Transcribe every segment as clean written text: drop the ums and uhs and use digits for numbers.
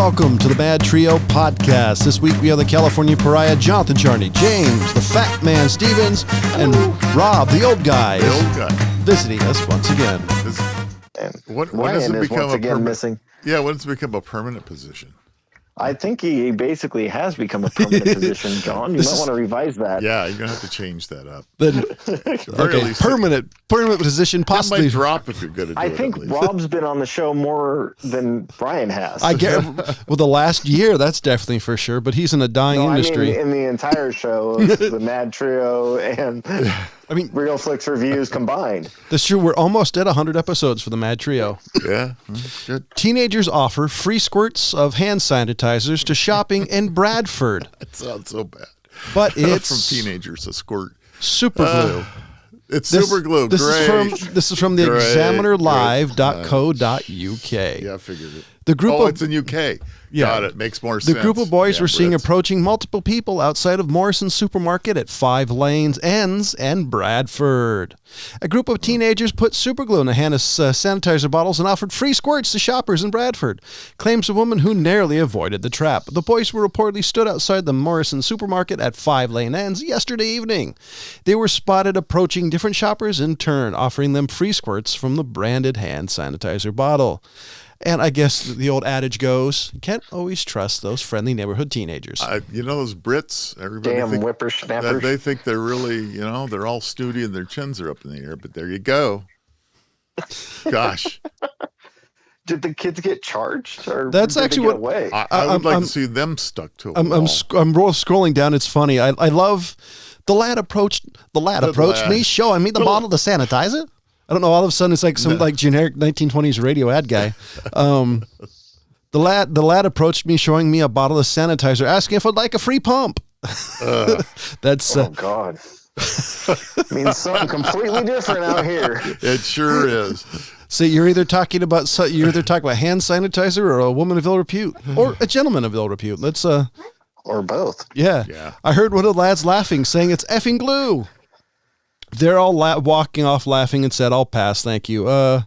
welcome to the MadTrio podcast. This week we have the California Pariah, Jonathan Charney, James, the Fat Man Stevens, and Rob, the old guy, visiting us once again. When does it become a missing? Yeah, when does it become a permanent position? I think he basically has become a permanent position, John. You might want to revise that. Yeah, you're going to have to change that up. Then, okay, permanent position, possibly. That might drop if you're good at it. I think Rob's been on the show more than Brian has. I get, well, the last year, that's definitely for sure, but he's in a dying industry. I mean, in the entire show, of the MadTrio and Real Flicks Reviews combined. That's true. We're almost at 100 episodes for the MadTrio. Yeah, good. Teenagers offer free squirts of hand sanitizers to shopping in Bradford. That sounds so bad. But it's from teenagers, a squirt. Super glue. It's super glue. This is from the examinerlive.co.uk. Yeah, I figured it. It's in UK. Yeah. Got it. Makes more sense. The group of boys were seen approaching multiple people outside of Morrison's supermarket at 5 Lanes Ends and Bradford. A group of teenagers put superglue in a hand of sanitizer bottles and offered free squirts to shoppers in Bradford, claims a woman who narrowly avoided the trap. The boys were reportedly stood outside the Morrison supermarket at 5 Lane Ends yesterday evening. They were spotted approaching different shoppers in turn, offering them free squirts from the branded hand sanitizer bottle. And I guess the old adage goes, you can't always trust those friendly neighborhood teenagers. You know those Brits? Everybody Damn whippersnappers. They think they're really, they're all stouty and their chins are up in the air. But there you go. Gosh. Did the kids get charged? Or that's actually what away? I would like to see them stuck to a wall. I'm scrolling down. It's funny. I love the lad approached me, showing me the bottle to sanitize it. I don't know. All of a sudden, it's like some generic 1920s radio ad guy. The lad approached me, showing me a bottle of sanitizer, asking if I'd like a free pump. That's oh God. Means something completely different out here. It sure is. See, you're either talking about hand sanitizer or a woman of ill repute, or a gentleman of ill repute. Let's or both. Yeah. I heard one of the lads laughing, saying it's effing glue. They're all walking off laughing and said, "I'll pass, thank you." No,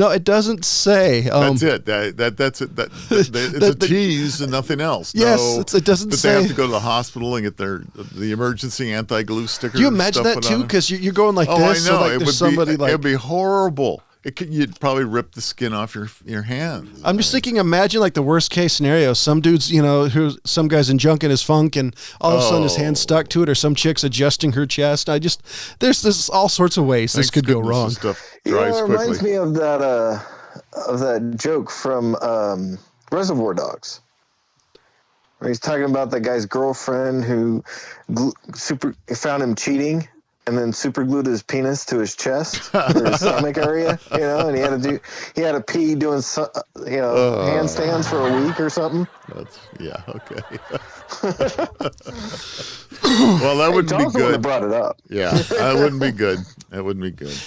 it doesn't say. That's it. That's it. It's a tease and nothing else. Yes, it doesn't say. They have to go to the hospital and get the emergency anti-glue sticker. Do you imagine that too? Because you're going like this. I know. So it'd be horrible. You'd probably rip the skin off your hands. I'm just thinking, imagine like the worst case scenario. Some dude's, some guy's injunking his funk and all of a sudden his hand's stuck to it, or some chick's adjusting her chest. There's all sorts of ways this could go wrong. It reminds me of that joke from Reservoir Dogs, where he's talking about that guy's girlfriend who found him cheating. And then super glued his penis to his chest or his stomach area, and he had to pee doing, handstands for a week or something. Okay. Well, that wouldn't be good. Have brought it up. Yeah, that wouldn't be good. That wouldn't be good.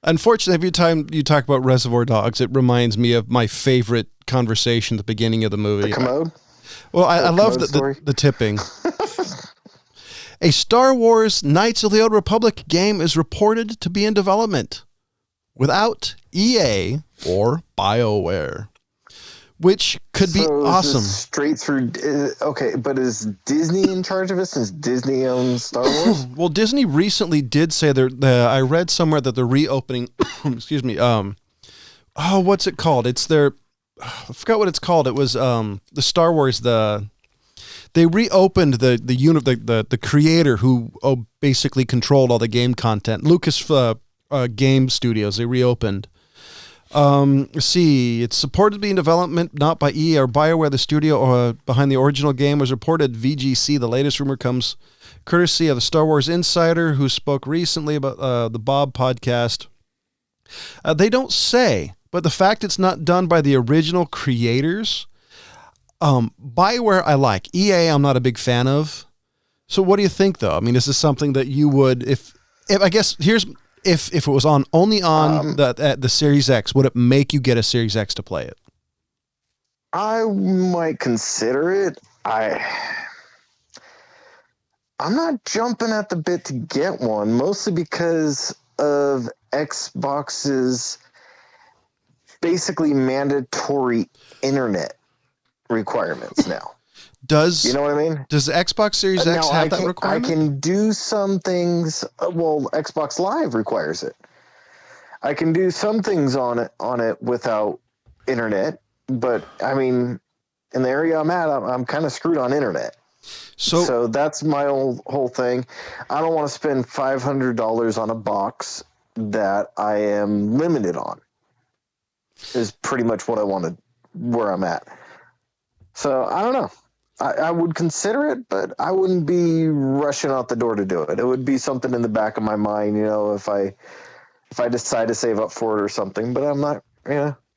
Unfortunately, every time you talk about Reservoir Dogs, it reminds me of my favorite conversation at the beginning of the movie. The commode? Well, I love the tipping. A Star Wars Knights of the Old Republic game is reported to be in development without EA or BioWare, which could be awesome. Straight through. Okay, but is Disney in charge of it since Disney owns Star Wars? Well, Disney recently did say I read somewhere that they're reopening. Excuse me. What's it called? It's I forgot what it's called. It was the Star Wars They reopened the creator who basically controlled all the game content. Lucas Game Studios, they reopened. Let's see, it's supported to be in development not by EA or BioWare. The studio behind the original game was reported VGC. The latest rumor comes courtesy of the Star Wars Insider, who spoke recently about the Bob podcast. They don't say, but the fact it's not done by the original creators. BioWare I like. EA I'm not a big fan of. So what do you think though? I mean, is this something that you would if I guess if it was only on the Series X, would it make you get a Series X to play it? I might consider it. I'm not jumping at the bit to get one, mostly because of Xbox's basically mandatory internet. requirements now. Does you know what I mean? Does the Xbox Series X have that requirement? I can do some things. Well, Xbox Live requires it. I can do some things on it without internet, but I mean, in the area I'm at, I'm kind of screwed on internet. So that's my whole thing. I don't want to spend $500 on a box that I am limited on. Is pretty much what I wanted, where I'm at. So I don't know. I would consider it, but I wouldn't be rushing out the door to do it. It would be something in the back of my mind, if I decide to save up for it or something. But I'm not.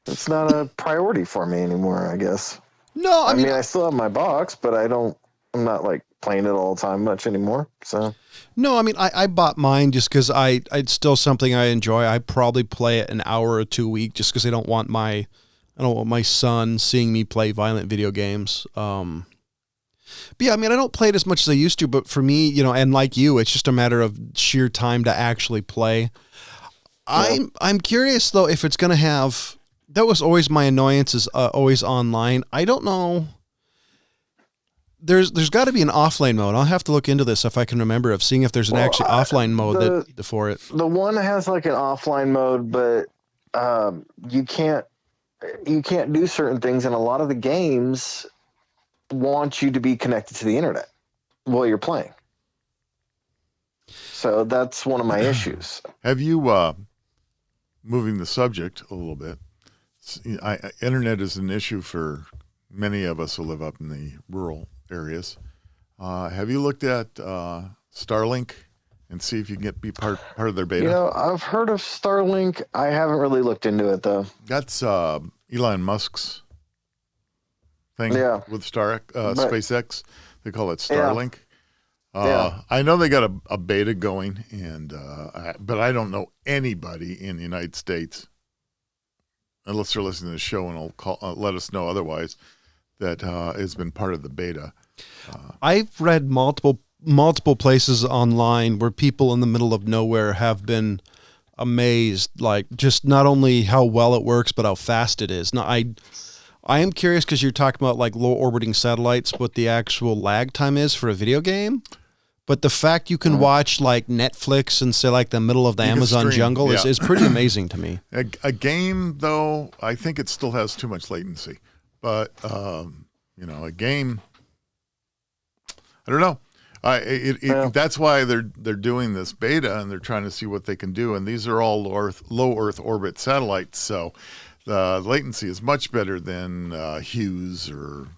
It's not a priority for me anymore, I guess. No, I mean, I still have my box, but I'm not like playing it all the time much anymore. So. No, I mean, I bought mine just because it's still something I enjoy. I probably play it an hour or two a week just because I don't want my son seeing me play violent video games. But yeah, I mean, I don't play it as much as I used to, but for me, and like you, it's just a matter of sheer time to actually play. Yeah. I'm curious though if it's going to have. That was always my annoyance, is always online. I don't know. There's got to be an offline mode. I'll have to look into this if I can remember, of seeing if there's an actually offline mode for it. The one has like an offline mode, but you can't do certain things, and a lot of the games want you to be connected to the internet while you're playing. So that's one of my issues. Have you, moving the subject a little bit, internet is an issue for many of us who live up in the rural areas. Have you looked at Starlink and see if you can be part of their beta? I've heard of Starlink. I haven't really looked into it, though. That's Elon Musk's thing with SpaceX. They call it Starlink. I know they got a beta going, but I don't know anybody in the United States, unless they're listening to the show and will let us know otherwise, that has been part of the beta. I've read multiple places online where people in the middle of nowhere have been amazed, like just not only how well it works, but how fast it is. Now, I am curious because you're talking about like low orbiting satellites, what the actual lag time is for a video game. But the fact you can watch like Netflix and say like the middle of the Amazon jungle is pretty amazing to me. A game, though, I think it still has too much latency. But a game, I don't know. That's why they're doing this beta, and they're trying to see what they can do. And these are all low Earth orbit satellites, so the latency is much better than Hughes or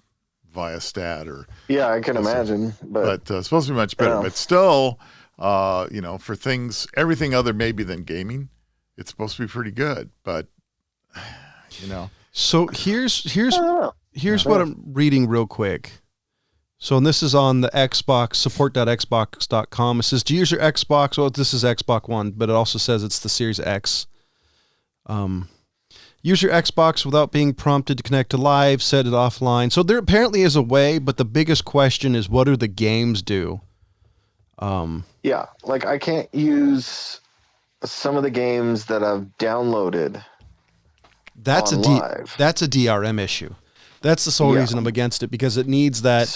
Viasat or I can imagine, but it's supposed to be much better. But still, for things, everything other maybe than gaming, it's supposed to be pretty good. But So here's what I'm reading real quick. So, and this is on the Xbox, support.xbox.com. It says to use your Xbox. Well, this is Xbox One, but it also says it's the Series X. Use your Xbox without being prompted to connect to live, set it offline. So there apparently is a way, but the biggest question is, what do the games do? Like I can't use some of the games that I've downloaded. That's on live. That's a DRM issue. That's the sole reason I'm against it, because it needs that.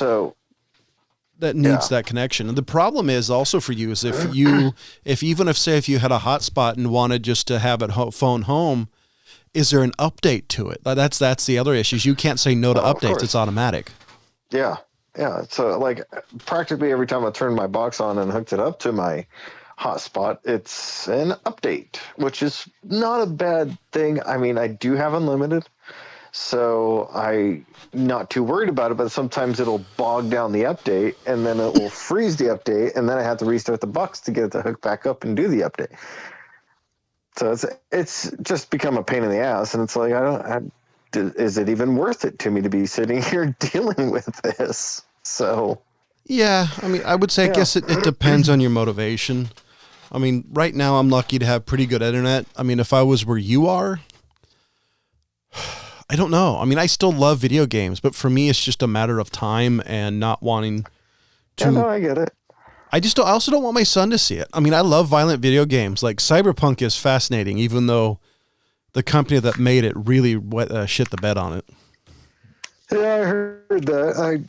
That connection. And the problem is also for you is if you had a hotspot and wanted just to have it phone home, is there an update to it? That's the other issue. You can't say no to updates. It's automatic. Yeah. So like practically every time I turned my box on and hooked it up to my hotspot, it's an update, which is not a bad thing. I mean, I do have unlimited, so I'm not too worried about it, but sometimes it'll bog down the update, and then it will freeze the update, and then I have to restart the box to get it to hook back up and do the update. So it's just become a pain in the ass, and it's like, is it even worth it to me to be sitting here dealing with this? So yeah, I mean, I would say, I guess it depends on your motivation. I mean, right now I'm lucky to have pretty good internet. I mean, if I was where you are, I don't know. I mean, I still love video games, but for me, it's just a matter of time and not wanting to. Yeah, no, I get it. I also don't want my son to see it. I mean, I love violent video games. Like Cyberpunk is fascinating, even though the company that made it really shit the bed on it. Yeah, I heard that.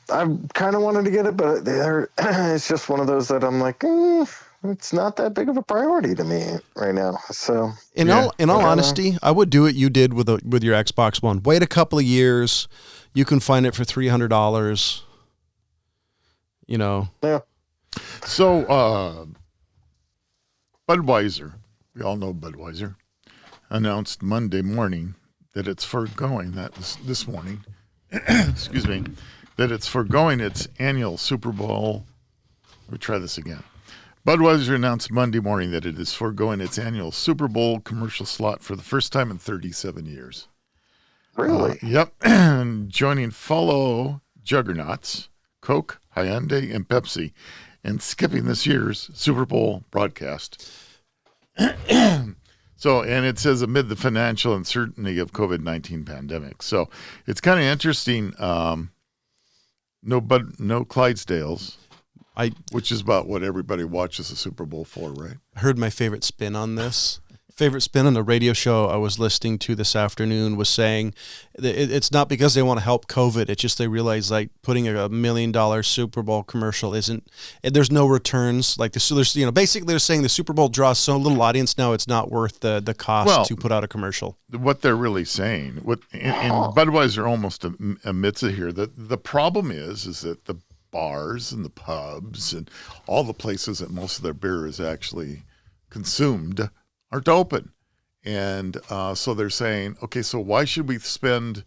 I kind of wanted to get it, but it's just one of those that I'm like, it's not that big of a priority to me right now. So in all honesty, I would do what you did with your Xbox One. Wait a couple of years, you can find it for $300. You know. Yeah. So Budweiser, we all know Budweiser, announced Monday morning that it's foregoing, that was this morning, excuse me, that it's foregoing its annual Super Bowl. Let me try this again. Budweiser announced Monday morning that it is foregoing its annual Super Bowl commercial slot for the first time in 37 years. Really? Yep. Joining fellow juggernauts, Coke, Hyundai, and Pepsi, and skipping this year's Super Bowl broadcast. So, and it says amid the financial uncertainty of COVID-19 pandemic. So it's kind of interesting. No Clydesdales, which is about what everybody watches the Super Bowl for, right? I heard my favorite spin on this. Favorite spin on the radio show I was listening to this afternoon was saying it's not because they want to help COVID. It's just they realize like putting a $1 million Super Bowl commercial there's no returns. Like there's basically they're saying the Super Bowl draws so little audience now it's not worth the cost to put out a commercial. What they're really saying, and Budweiser almost admits it here, that the problem is that the bars and the pubs and all the places that most of their beer is actually consumed aren't open. And so they're saying, okay, so why should we spend,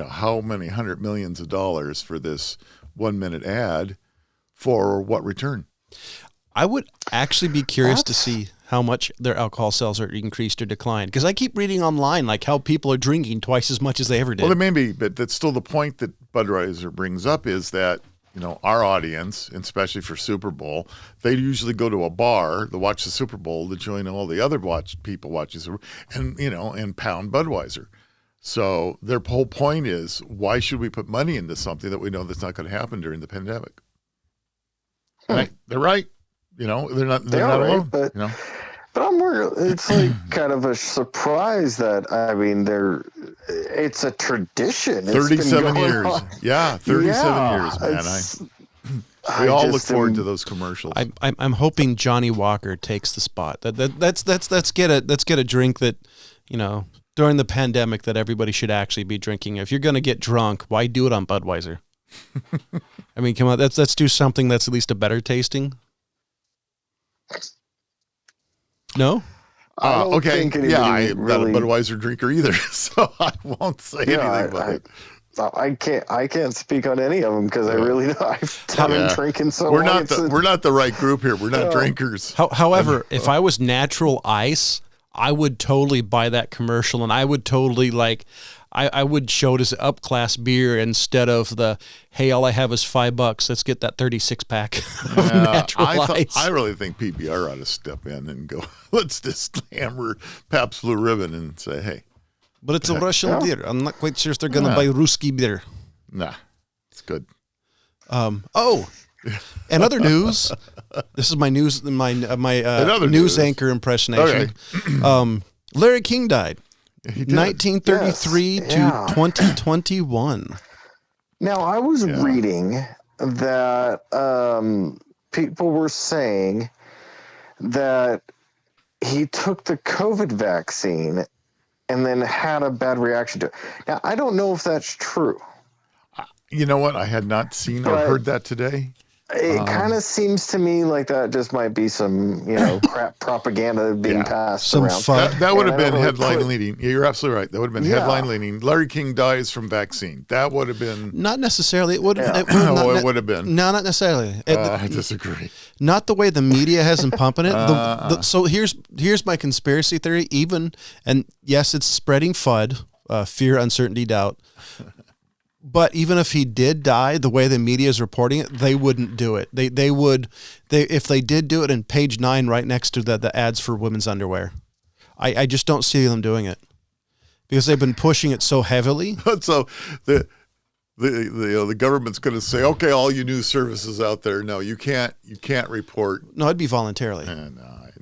how many hundred millions of dollars for this 1 minute ad for what return? I would actually be curious to see how much their alcohol sales are increased or declined. Because I keep reading online like how people are drinking twice as much as they ever did. Well, it may be, but that's still the point that Budweiser brings up is that our audience, and especially for Super Bowl, they usually go to a bar to watch the Super Bowl to join all the other people watching Super Bowl and pound Budweiser. So their whole point is, why should we put money into something that we know that's not going to happen during the pandemic? Right? They're right. They're not alone. But I'm worried. It's like kind of a surprise that it's a tradition. 37 years. Yeah, 37 years, man. We all look forward to those commercials. I'm hoping Johnny Walker takes the spot. Let's get a drink that, during the pandemic that everybody should actually be drinking. If you're going to get drunk, why do it on Budweiser? I mean, come on, let's do something that's at least a better tasting. No? Okay. Yeah, I'm not a Budweiser drinker either, so I won't say anything about it. I can't speak on any of them because I really don't. I've been drinking so long. We're not the right group here. We're not drinkers. However, if I was natural ice, I would totally buy that commercial, and I would totally I would show it as an up-class beer instead of the, hey, all I have is $5. Let's get that 36-pack of natural ice. I really think PBR ought to step in and go, let's just hammer Pabst Blue Ribbon and say, hey. But it's a Russian beer. I'm not quite sure if they're going to buy Ruski beer. Nah, it's good. And other news. This is my news, my news anchor impersonation. Okay. Larry King died. 1933 to 2021. Now, I was reading that people were saying that he took the COVID vaccine and then had a bad reaction to it. Now, I don't know if that's true. You know what? I had not seen or heard that today. It kind of seems to me like that just might be some, crap propaganda being passed around. That would have been headline leading. Yeah, you're absolutely right. That would have been headline leading. Larry King dies from vaccine. That would have been. Not necessarily. It would. It would have been. No, not necessarily. I disagree. Not the way the media has been pumping it. So here's my conspiracy theory. And yes, it's spreading FUD, fear, uncertainty, doubt. But even if he did die, the way the media is reporting it, they wouldn't do it. They would if they did do it in page 9 right next to the ads for women's underwear. I just don't see them doing it because they've been pushing it so heavily. So the government's going to say, okay, all you news services out there, no, you can't report. No, it'd be voluntarily.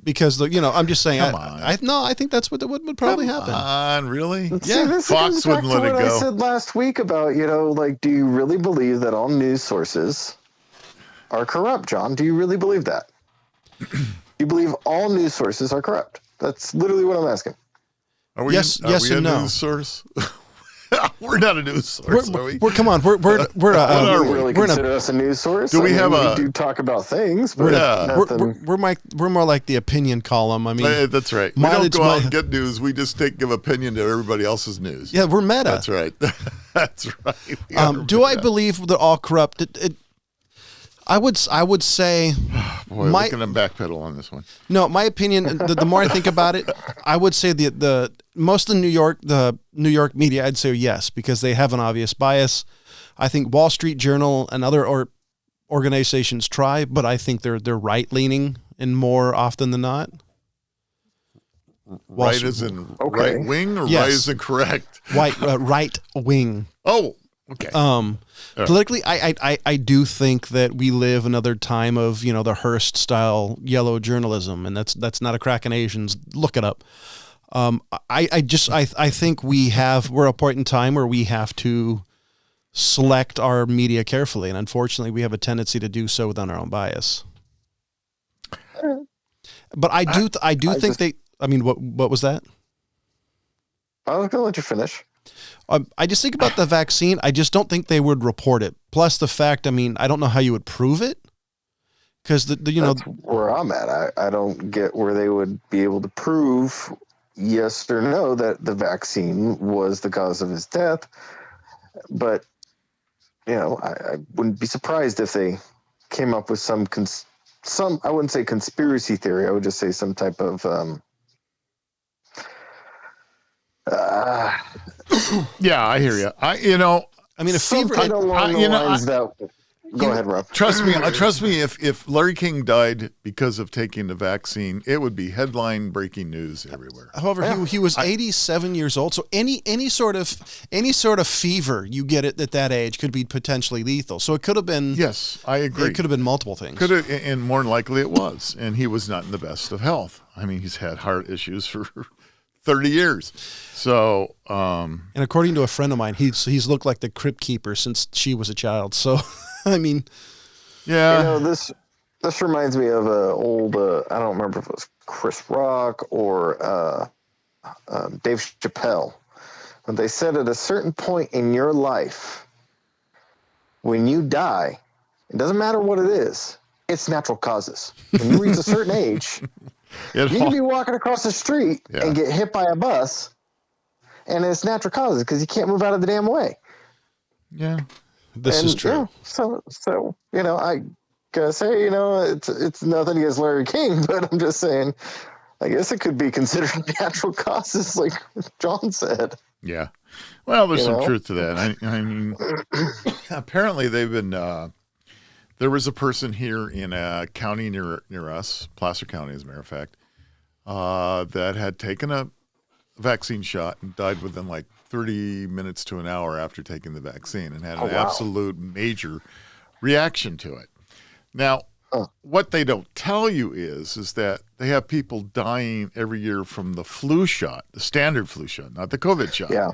Because I'm just saying. I think that's what would probably happen. Come on, really? Yeah, Fox wouldn't let it go. I said last week about do you really believe that all news sources are corrupt, John? Do you really believe that? Do you believe all news sources are corrupt? That's literally what I'm asking. Are we yes a and no. News source? We're not a news source, are we? Come on. We're really consider us a news source. Do we have we do talk about things, but we're more like the opinion column. I mean, that's right. We don't go out and get news. We just give opinion to everybody else's news. Yeah, we're meta. That's right. That's right. Do I believe that all corrupt? I would say. Boy, we're going to backpedal on this one. No, my opinion. The more I think about it, I would say the most of the New York media, I'd say yes, because they have an obvious bias. I think Wall Street Journal and other organizations try, but I think they're right leaning and more often than not. Right as in right wing, or yes. Right as in correct? Right wing. Oh, okay. Politically, I do think that we live another time of the Hearst style yellow journalism, and that's not a crack in Asians. Look it up. I think we're at a point in time where we have to select our media carefully, and unfortunately, we have a tendency to do so within our own bias. But I think they. I mean, what was that? I was going to let you finish. I just think about the vaccine. I just don't think they would report it. Plus the fact, I don't know how you would prove it. Because that's where I'm at. I don't get where they would be able to prove yes or no that the vaccine was the cause of his death. But I wouldn't be surprised if they came up with some. I wouldn't say conspiracy theory. I would just say some type of. Yeah, I hear you. A fever. Go ahead, Rob. Trust me. If Larry King died because of taking the vaccine, it would be headline breaking news everywhere. However, he was 87 years old, so any sort of fever you get at that age could be potentially lethal. So it could have been. Yes, I agree. It could have been multiple things. And more than likely it was. And he was not in the best of health. He's had heart issues for 30 years. So, and according to a friend of mine, he's looked like the crypt keeper since she was a child. So, yeah. This reminds me of a old, I don't remember if it was Chris Rock or Dave Chappelle. When they said at a certain point in your life, when you die, it doesn't matter what it is, it's natural causes. When you reach a certain age, you can be walking across the street and get hit by a bus, and it's natural causes because you can't move out of the damn way. Yeah, this is true. So I gotta say, it's nothing against Larry King, but I'm just saying, I guess it could be considered natural causes, like John said. Yeah. Well, there's some truth to that. Apparently they've been. There was a person here in a county near us, Placer County, as a matter of fact, that had taken a vaccine shot and died within like 30 minutes to an hour after taking the vaccine, and had an absolute major reaction to it. Now, what they don't tell you is that they have people dying every year from the flu shot, the standard flu shot, not the COVID shot. Yeah.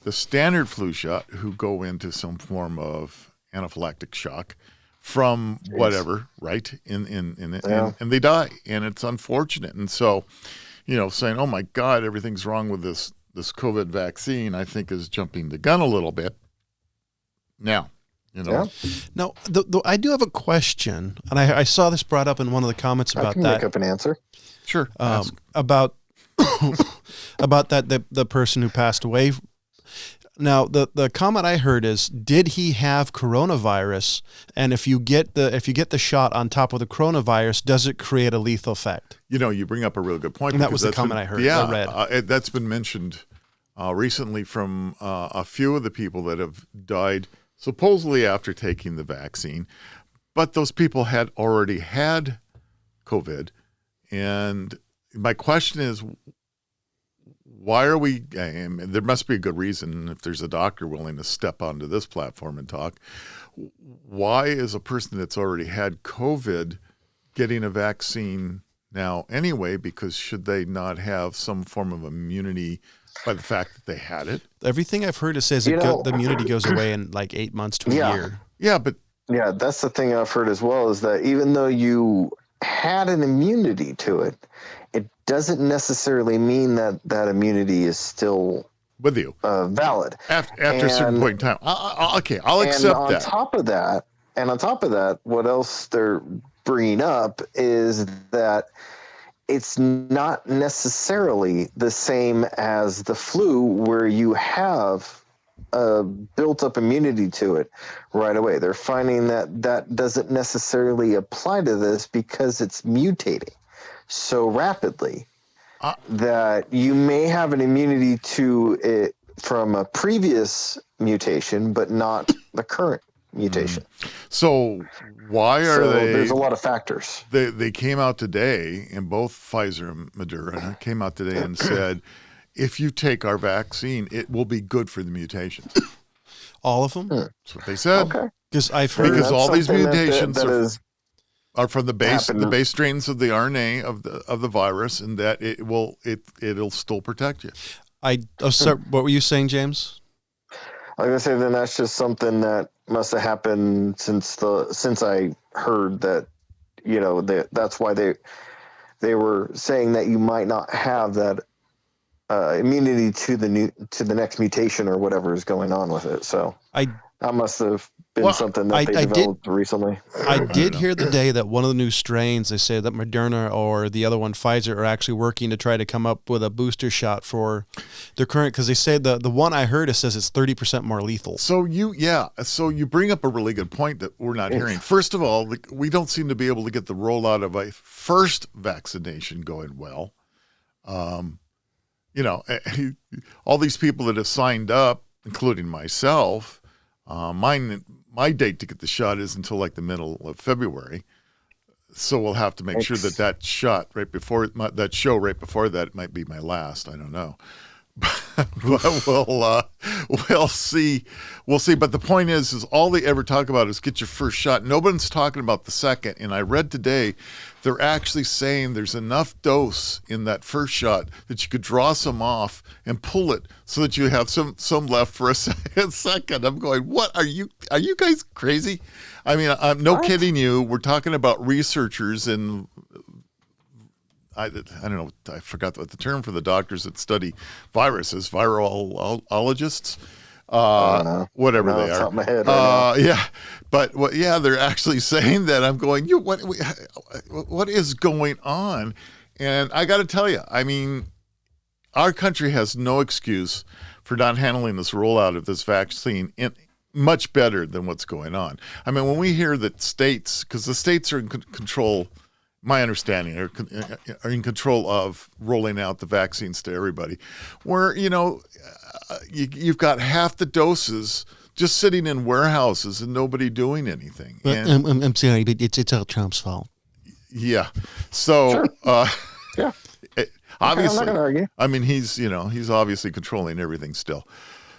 The standard flu shot, who go into some form of anaphylactic shock from whatever, right? And they die, and it's unfortunate. And so, saying, "Oh my God, everything's wrong with this COVID vaccine," I think is jumping the gun a little bit. Now, Now, I do have a question, and I saw this brought up in one of the comments about I can that. make up an answer. Sure. About the person who passed away. Now, the comment I heard is, did he have coronavirus? And if you get the shot on top of the coronavirus, does it create a lethal effect? You bring up a real good point. And that was the comment I heard. Yeah, I read. That's been mentioned recently from a few of the people that have died supposedly after taking the vaccine, but those people had already had COVID. And my question is, why are we, there must be a good reason if there's a doctor willing to step onto this platform and talk. Why is a person that's already had COVID getting a vaccine now anyway? Because should they not have some form of immunity by the fact that they had it? Everything I've heard, it says the immunity goes away in like 8 months to a year. Yeah, but yeah, that's the thing I've heard as well, is that even though you had an immunity to it, it doesn't necessarily mean that that immunity is still with you valid after a certain point in time. I'll accept that. On top of that, what else they're bringing up is that it's not necessarily the same as the flu, where you have built up immunity to it right away. They're finding that that doesn't necessarily apply to this because it's mutating so rapidly that you may have an immunity to it from a previous mutation, but not the current mutation. So why are they? There's a lot of factors. They came out today, and both Pfizer and Moderna came out today and said, if you take our vaccine, it will be good for the mutations. All of them? That's what they said. Okay. Because I've heard because all these mutations are from the base strains of the RNA of the virus, and that it'll still protect you. What were you saying, James? I was gonna say, then that's just something that must have happened since I heard that, that's why they were saying that you might not have that immunity to the next mutation or whatever is going on with it. So that must have been something that they developed recently. I did hear the day that one of the new strains, they say that Moderna or the other one, Pfizer, are actually working to try to come up with a booster shot for their current, because they say the one I heard, it says it's 30% more lethal. So you bring up a really good point that we're not hearing. First of all, we don't seem to be able to get the rollout of a first vaccination going well. All these people that have signed up, including myself, my date to get the shot is until like the middle of February. So we'll have to make sure that shot right before that show right before that might be my last. I don't know. But we'll see. We'll see. But the point is all they ever talk about is get your first shot. Nobody's talking about the second. And I read today, they're actually saying there's enough dose in that first shot that you could draw some off and pull it so that you have some left for a second. I'm going, what are you guys crazy? I mean, I'm no kidding you. We're talking about researchers and I don't know. I forgot what the term for the doctors that study viruses, virologists, whatever they are. My head yeah, but they're actually saying that. I'm going, what is going on? And I got to tell you, I mean, our country has no excuse for not handling this rollout of this vaccine much better than what's going on. I mean, when we hear that states, because the states are in control. My understanding are in control of rolling out the vaccines to everybody, where, you've got half the doses just sitting in warehouses and nobody doing anything. But, I'm sorry, but it's all Trump's fault. Yeah. So, sure. Yeah. Obviously, I'm not gonna argue. I mean, he's obviously controlling everything still.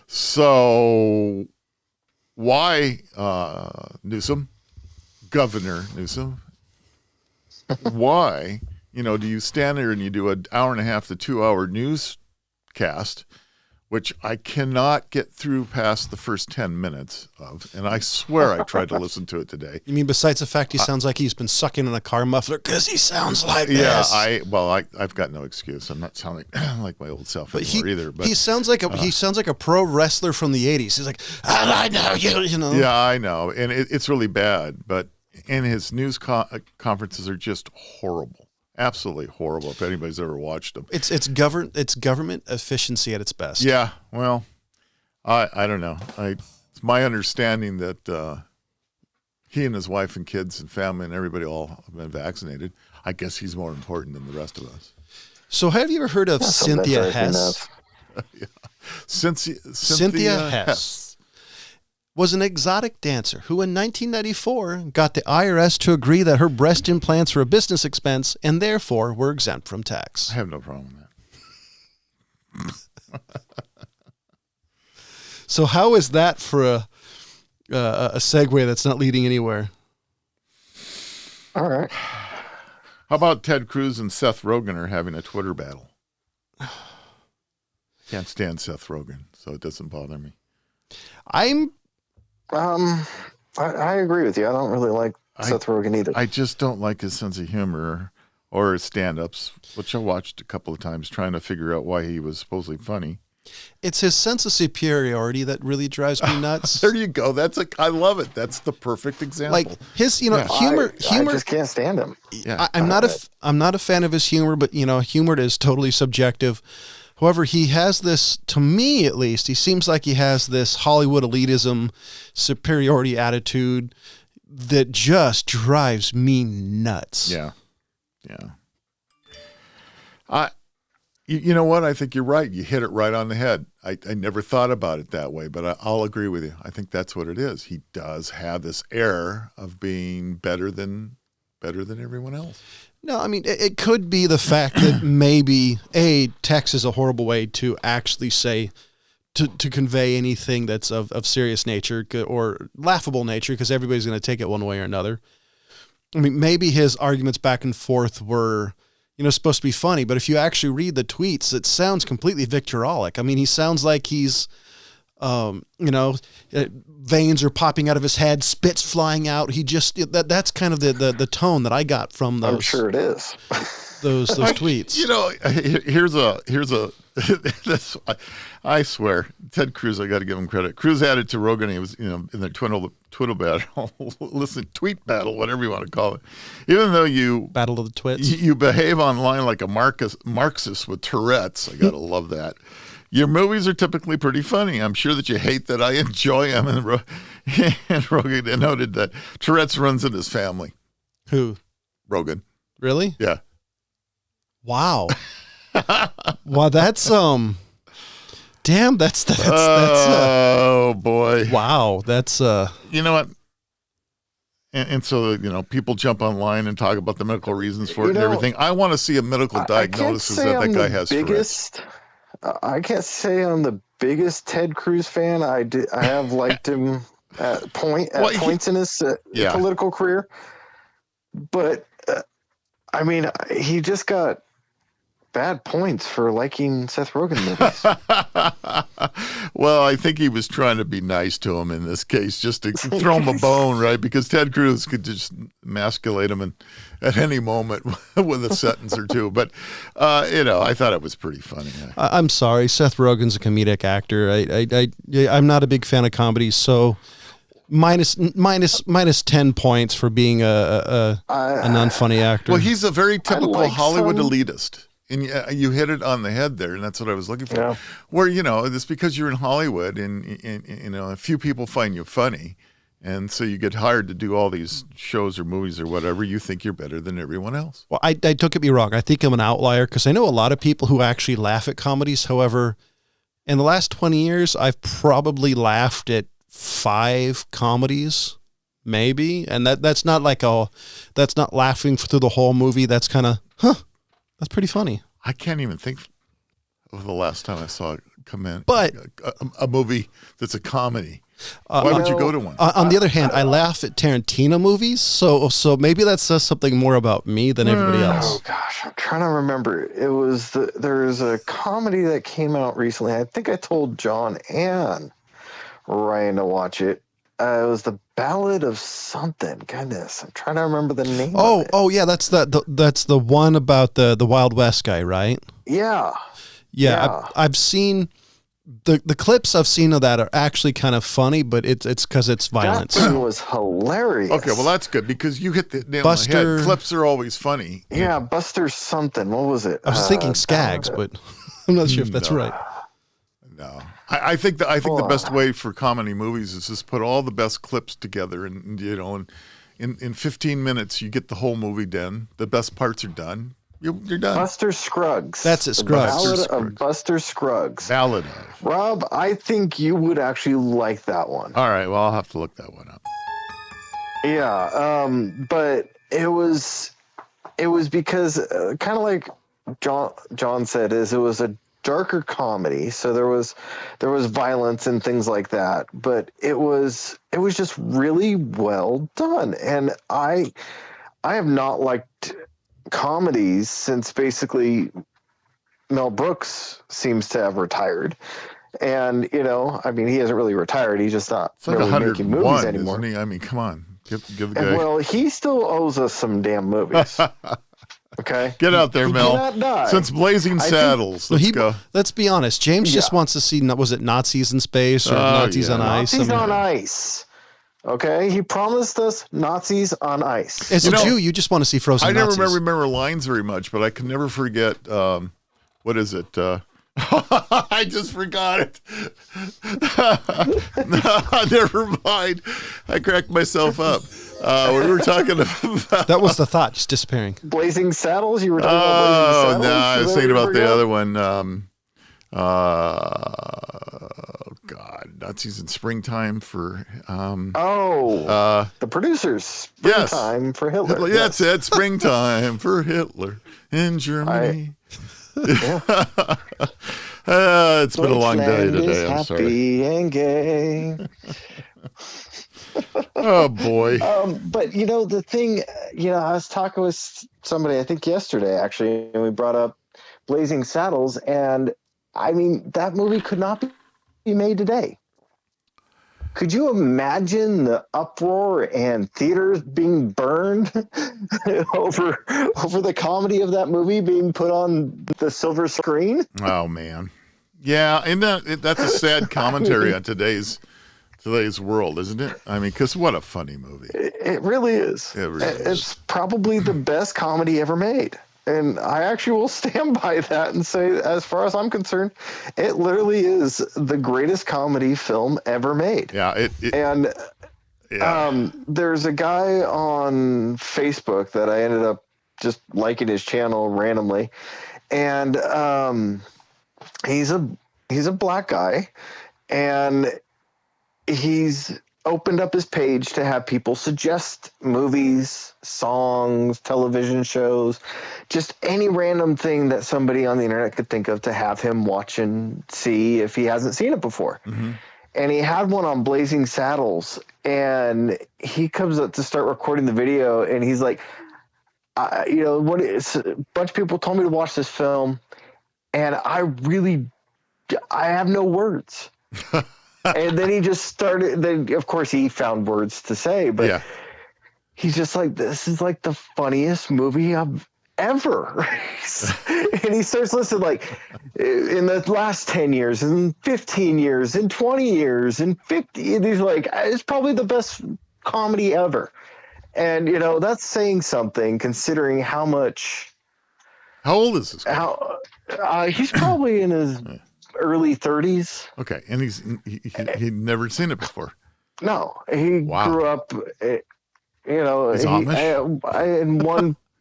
So why, Governor Newsom, why, do you stand there and you do an hour and a half to 2 hour newscast, which I cannot get through past the first 10 minutes of, and I swear I tried to listen to it today. You mean besides the fact he sounds like he's been sucking in a car muffler because he sounds like this? Yeah, I've got no excuse. I'm not sounding like my old self anymore either. But he sounds like a pro wrestler from the 80s. He's like, I know you know. Yeah, I know, and it's really bad. And his news conferences are just horrible. Absolutely horrible if anybody's ever watched them. It's government efficiency at its best. Yeah, well, I don't know. It's my understanding that he and his wife and kids and family and everybody all have been vaccinated. I guess he's more important than the rest of us. So have you ever heard of Cynthia Hess? Yeah. Cynthia Hess was an exotic dancer who in 1994 got the IRS to agree that her breast implants were a business expense and therefore were exempt from tax. I have no problem with So how is that for a segue that's not leading anywhere? All right. How about Ted Cruz and Seth Rogen are having a Twitter battle? Can't stand Seth Rogen, so it doesn't bother me. I agree with you. I don't really like Seth Rogen either. I just don't like his sense of humor or his stand-ups, which I watched a couple of times trying to figure out why he was supposedly funny. It's his sense of superiority that really drives me nuts. There you go. I love it. That's the perfect example. Like his, humor. I just can't stand him. Yeah. I'm not a fan of his humor, but humor is totally subjective. However, he has this, to me at least, he seems like he has this Hollywood elitism, superiority attitude that just drives me nuts. Yeah. You know what? I think you're right. You hit it right on the head. I never thought about it that way, but I'll agree with you. I think that's what it is. He does have this air of being better than everyone else. No, I mean, it could be the fact that maybe text is a horrible way to actually say, to convey anything that's of serious nature or laughable nature, because everybody's going to take it one way or another. I mean, maybe his arguments back and forth were, supposed to be funny, but if you actually read the tweets, it sounds completely vitriolic. I mean, he sounds like he's, veins are popping out of his head, spit's flying out. He just, that's kind of the tone that I got from those. I'm sure it is. those tweets. I swear, Ted Cruz, I got to give him credit. Cruz added to Rogan. He was, in their Twitter battle, tweet battle, whatever you want to call it. Even though you battle of the twits, you behave online like a Marxist with Tourette's. I gotta love that. Your movies are typically pretty funny. I'm sure that you hate that I enjoy them. And Rogan noted that Tourette's runs in his family. Who? Rogan. Really? Yeah. Wow. Wow, that's damn, that's oh boy. Wow, that's you know what? And so, people jump online and talk about the medical reasons for it and everything. I want to see a medical diagnosis that guy has Tourette's. I can't say I'm the biggest Ted Cruz fan. I have liked him at points in his political career, but I mean, he just got bad points for liking Seth Rogen movies. Well, I think he was trying to be nice to him in this case, just to throw him a bone, right? Because Ted Cruz could just emasculate him at any moment with a sentence or two. But, I thought it was pretty funny. I'm sorry. Seth Rogen's a comedic actor. I'm not a big fan of comedy, so minus 10 points for being a non-funny actor. Well, he's a very typical Hollywood elitist. And you hit it on the head there, and that's what I was looking for. Yeah. Where, it's because you're in Hollywood and a few people find you funny. And so you get hired to do all these shows or movies or whatever. You think you're better than everyone else. Well, I don't get me wrong. I think I'm an outlier because I know a lot of people who actually laugh at comedies. However, in the last 20 years, I've probably laughed at 5 comedies, maybe. And that's not that's not laughing through the whole movie. That's kind of, that's pretty funny. I can't even think of the last time I saw it come in. But a movie that's a comedy. Why would you go to one? On the other hand, I laugh at Tarantino movies, so maybe that says something more about me than everybody else. Oh gosh, I'm trying to remember. There was a comedy that came out recently. I think I told John and Ryan to watch it. It was the Ballad of something. Goodness, I'm trying to remember the name. of it. Oh yeah, that's the one about the Wild West guy, right? Yeah. I've seen the clips I've seen of that are actually kind of funny, but it's because it's violence. That one was hilarious. Okay, well that's good because you hit the nail on the head. Clips are always funny. Yeah, Buster something. What was it? I was thinking Skaggs, but I'm not sure if that's right. No. I think the best way for comedy movies is just put all the best clips together, and in 15 minutes you get the whole movie done. The best parts are done. You're done. Buster Scruggs. That's it, Scruggs. Ballad of Buster Scruggs. Ballad of. Rob, I think you would actually like that one. All right, well I'll have to look that one up. Yeah, but it was because kind of like John said, it was a darker comedy, so there was violence and things like that, but it was just really well done. And I have not liked comedies since basically Mel Brooks seems to have retired. And, you know, I mean, he hasn't really retired. He's just not it's like really making movies anymore. Isn't he? I mean, come on. Give the guy. Well, he still owes us some damn movies. Okay? Get out there, he Mel. cannot die. Since Blazing Saddles. Let's go. Let's be honest. James just wants to see, was it Nazis in Space or Nazis on Ice? Nazis on Ice. Okay? He promised us Nazis on Ice. As a Jew, you just want to see frozen Nazis. I never remember lines very much, but I can never forget, what is it? I just forgot it. Never mind. I cracked myself up. We were talking about... That was the thought, just disappearing. Blazing Saddles? You were talking about Blazing Saddles? No, I was thinking about the other one. God, Nazis in Springtime for... the producers. Springtime for Hitler. That's it. Springtime for Hitler in Germany. It's been a long day today. I'm sorry. Happy and gay. Oh boy. But you know, the thing, I was talking with somebody, I think yesterday actually, and we brought up Blazing Saddles, and I mean, that movie could not be made today. Could you imagine the uproar and theaters being burned over the comedy of that movie being put on the silver screen? Oh man, yeah, and that's a sad commentary on today's world, isn't it? I mean, because what a funny movie! It really is. It's probably the best comedy ever made. And I actually will stand by that and say, as far as I'm concerned, it literally is the greatest comedy film ever made. Yeah. There's a guy on Facebook that I ended up just liking his channel randomly. And he's a black guy. And he's opened up his page to have people suggest movies, songs, television shows, just any random thing that somebody on the internet could think of to have him watch and see if he hasn't seen it before. Mm-hmm. And he had one on Blazing Saddles, and he comes up to start recording the video, and he's like, a bunch of people told me to watch this film, and I have no words. And then he just started, of course he found words to say, but he's just like, this is like the funniest movie I've ever. And he starts listening, like, in the last 10 years, and 15 years, and 20 years, and 50, and he's like, it's probably the best comedy ever. And, that's saying something, considering how much. How old is this guy? He's probably in his early 30s. Okay, and he'd never seen it before. No, he grew up.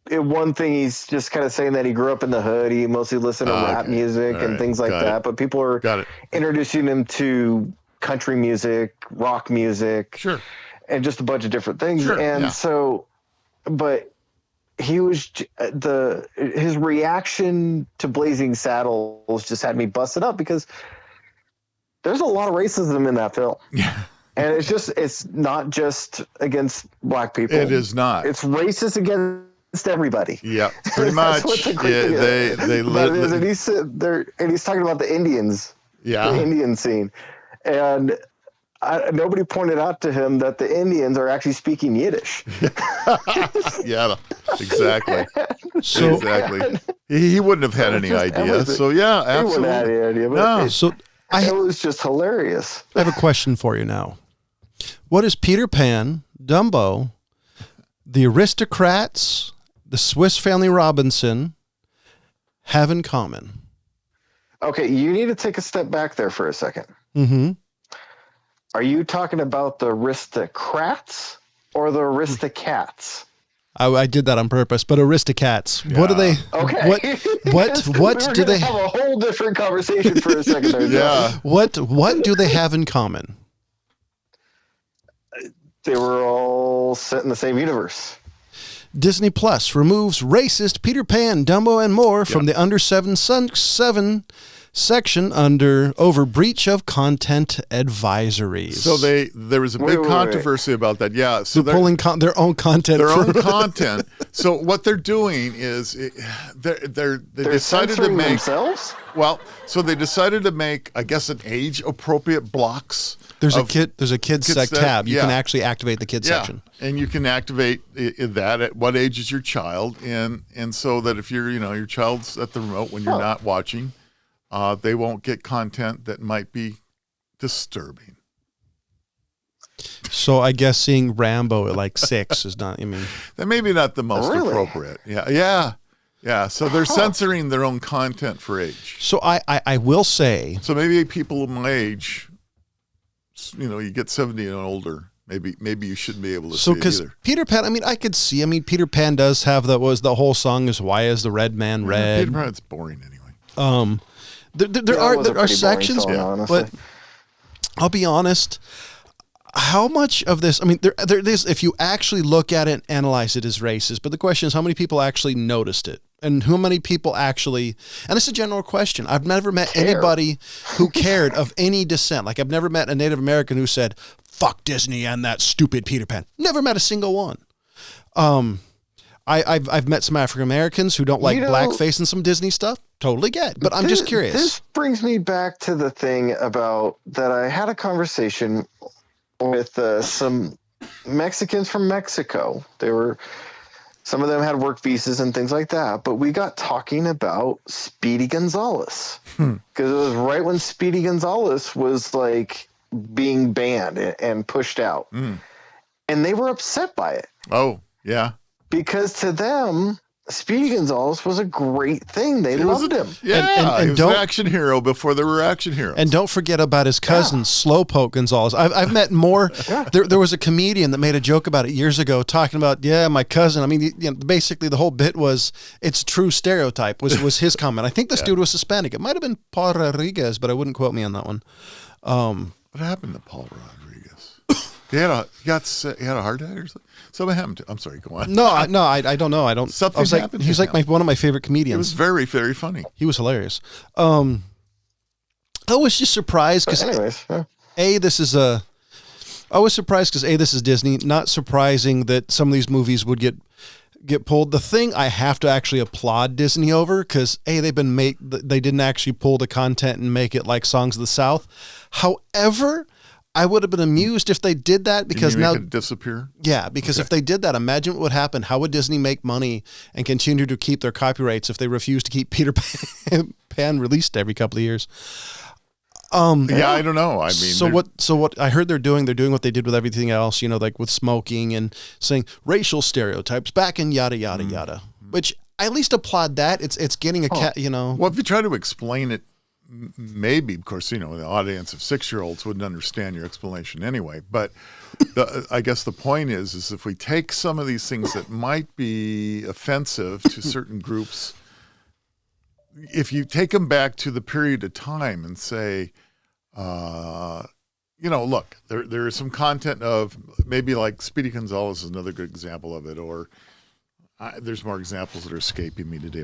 One thing he's just kind of saying that he grew up in the hood. He mostly listened to rap music and things like that. But people are introducing him to country music, rock music, and just a bunch of different things. But he was his reaction to Blazing Saddles just had me busted up, because there's a lot of racism in that film. Yeah. And it's not just against black people. It is not. It's racist against everybody. Yeah, pretty much. And he's there, and he's talking about the Indians. Yeah. The Indian scene. And nobody pointed out to him that the Indians are actually speaking Yiddish. Yeah, exactly. Exactly. He wouldn't have had any idea. So yeah, absolutely. He wouldn't have had any idea. It was just hilarious. I have a question for you now. What does Peter Pan, Dumbo, the Aristocrats, the Swiss Family Robinson have in common? Okay, you need to take a step back there for a second. Mm-hmm. Are you talking about the Aristocrats or the Aristocats? I did that on purpose, but Aristocats. Yeah. What do they? Okay. What do they have a whole different conversation for a second there? Yeah. What do they have in common? They were all set in the same universe. Disney Plus removes racist Peter Pan, Dumbo, and more from the under 7 section over breach of content advisories. So there was a big controversy about that. Yeah, so they're pulling their own content. So what they're doing is they decided to make themselves. Well, so they decided to make, I guess, an age-appropriate blocks. There's a kids tab. You can actually activate the kids section, and you can activate that at what age is your child, and so that if your child's at the remote when you're not watching, they won't get content that might be disturbing. So I guess seeing Rambo at like 6 is not. I mean, that may be not the most appropriate. Yeah. So they're censoring their own content for age. So I will say. So maybe people my age, you get 70 and older. Maybe you shouldn't be able to see it either. Peter Pan, I could see. Peter Pan does have the whole song is "Why is the Red Man Red?" Peter Pan's boring anyway. There are sections, song, but I'll be honest. How much of this? There is. If you actually look at it and analyze it as racist, but the question is, how many people actually noticed it, and how many people actually? And it's a general question. I've never met anybody who cared of any dissent. Like I've never met a Native American who said, "Fuck Disney and that stupid Peter Pan." Never met a single one. I've met some African Americans who don't like blackface and some Disney stuff. Totally get, but I'm just curious. This brings me back to the thing about that I had a conversation with some Mexicans from Mexico. Some of them had work visas and things like that, but we got talking about Speedy Gonzalez because it was right when Speedy Gonzalez was like being banned and pushed out, and they were upset by it. Oh, yeah. Because to them, Speedy Gonzalez was a great thing. They loved him. Yeah, he was an action hero before there were action heroes. And don't forget about his cousin, Slowpoke Gonzalez. I've met more. There was a comedian that made a joke about it years ago, talking about, my cousin. Basically the whole bit was, it's true stereotype, was his comment. I think this dude was Hispanic. It might have been Paul Rodriguez, but I wouldn't quote me on that one. What happened to Paul Rodriguez? He had a heart attack or something? Something happened to him. I'm sorry, go on. No, I don't know. Something happened to him. He's like one of my favorite comedians. It was very, very funny. He was hilarious. I was just surprised because I was surprised because this is Disney. Not surprising that some of these movies would get pulled. The thing I have to actually applaud Disney over, because they didn't actually pull the content and make it like Songs of the South. However, I would have been amused if they did that, because now it disappear. Yeah, because if they did that, imagine what would happen. How would Disney make money and continue to keep their copyrights if they refuse to keep Peter Pan released every couple of years? I don't know. So what I heard they're doing what they did with everything else, like with smoking and saying racial stereotypes back and yada yada yada. Which I at least applaud that. It's getting Well, if you try to explain it, maybe, of course, the audience of 6-year-olds wouldn't understand your explanation anyway. But I guess the point is if we take some of these things that might be offensive to certain groups, if you take them back to the period of time and say, look, there is some content of maybe like Speedy Gonzalez is another good example of it, or there's more examples that are escaping me today.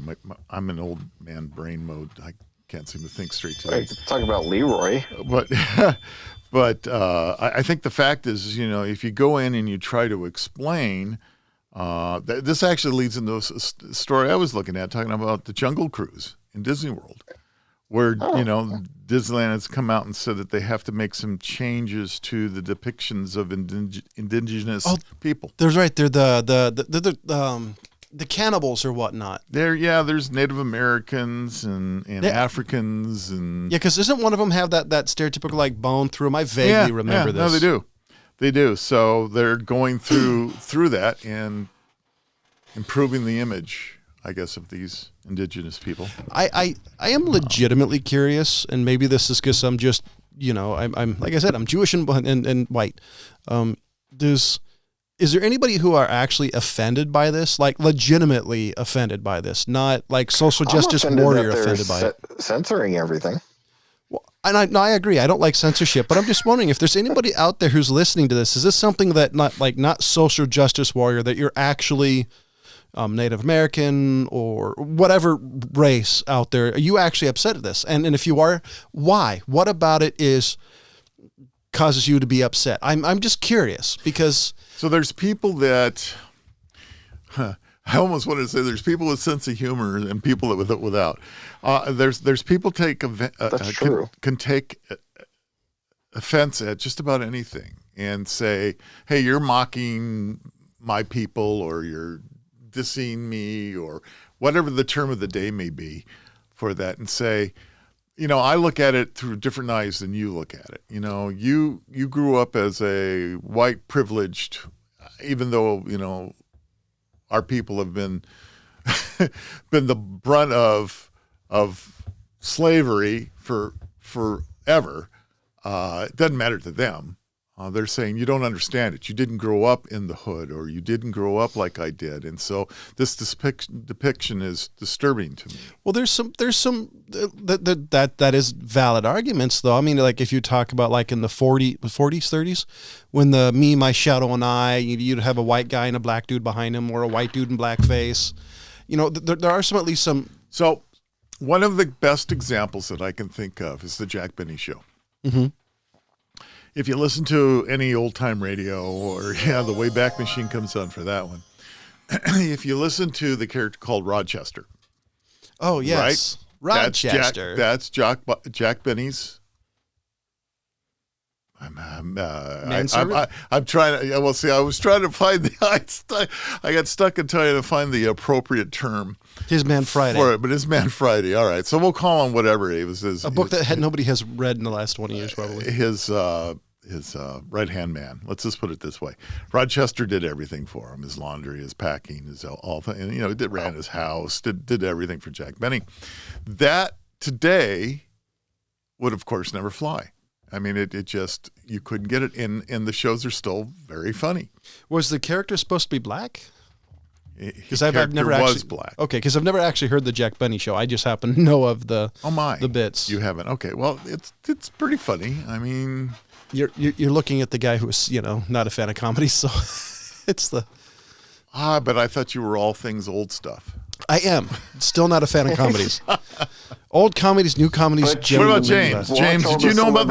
I'm in old man brain mode. I can't seem to think straight today. Talk about Leroy. But I think the fact is, if you go in and you try to explain, this actually leads into a story I was looking at, talking about the Jungle Cruise in Disney World, where, Disneyland has come out and said that they have to make some changes to the depictions of indigenous people. There's They're the cannibals or whatnot. There's Native Americans and Africans and because doesn't one of them have that stereotypical like bone through them? I vaguely remember this. No, they do. So they're going through that and improving the image, I guess, of these indigenous people. I am legitimately curious, and maybe this is because I'm just I'm like I said, I'm Jewish and white. Is there anybody who are actually offended by this? Like legitimately offended by this, not like social justice warrior offended by it. Censoring everything. Well, and I agree. I don't like censorship, but I'm just wondering if there's anybody out there who's listening to this. Is this something that not social justice warrior that you're actually Native American or whatever race out there, are you actually upset at this? And if you are, why? What about it causes you to be upset? I'm just curious because. So there's people that, I almost want to say there's people with sense of humor and people that without. There's people can take offense at just about anything and say, hey, you're mocking my people, or you're dissing me, or whatever the term of the day may be for that, and say, I look at it through different eyes than you look at it. You grew up as a white privileged, even though, our people have been the brunt of slavery for forever. It doesn't matter to them. They're saying you don't understand it. You didn't grow up in the hood, or you didn't grow up like I did, and so this depiction is disturbing to me. Well, there's some that is valid arguments, though. I mean, like if you talk about like in the 40s, 30s, when the Me, My Shadow, and I, you'd have a white guy and a black dude behind him, or a white dude in blackface. There are at least some. So, one of the best examples that I can think of is the Jack Benny Show. Mm-hmm. If you listen to any old-time radio, or the Wayback Machine comes on for that one. If you listen to the character called Rochester. Oh, yes. Right? Rochester. That's Jack Benny's. I'm trying to. Well, see, I was trying to find I got stuck in trying to find the appropriate term. His Man Friday. For it, but His Man Friday. All right, so we'll call him whatever. It was a book that nobody has read in the last 20 years, probably. His right-hand man. Let's just put it this way: Rochester did everything for him: his laundry, his packing, his all. And he ran his house, did everything for Jack Benny. That today would, of course, never fly. I mean, it just, you couldn't get it in, and the shows are still very funny. Was the character supposed to be black? Because I've never was black. Okay, because I've never actually heard the Jack Benny Show. I just happen to know of the bits. You haven't? Okay, well, it's pretty funny. I mean, you're looking at the guy who's not a fan of comedy, so it's the. But I thought you were all things old stuff. I am still not a fan of comedies. Old comedies, new comedies. What about James? James, did you know about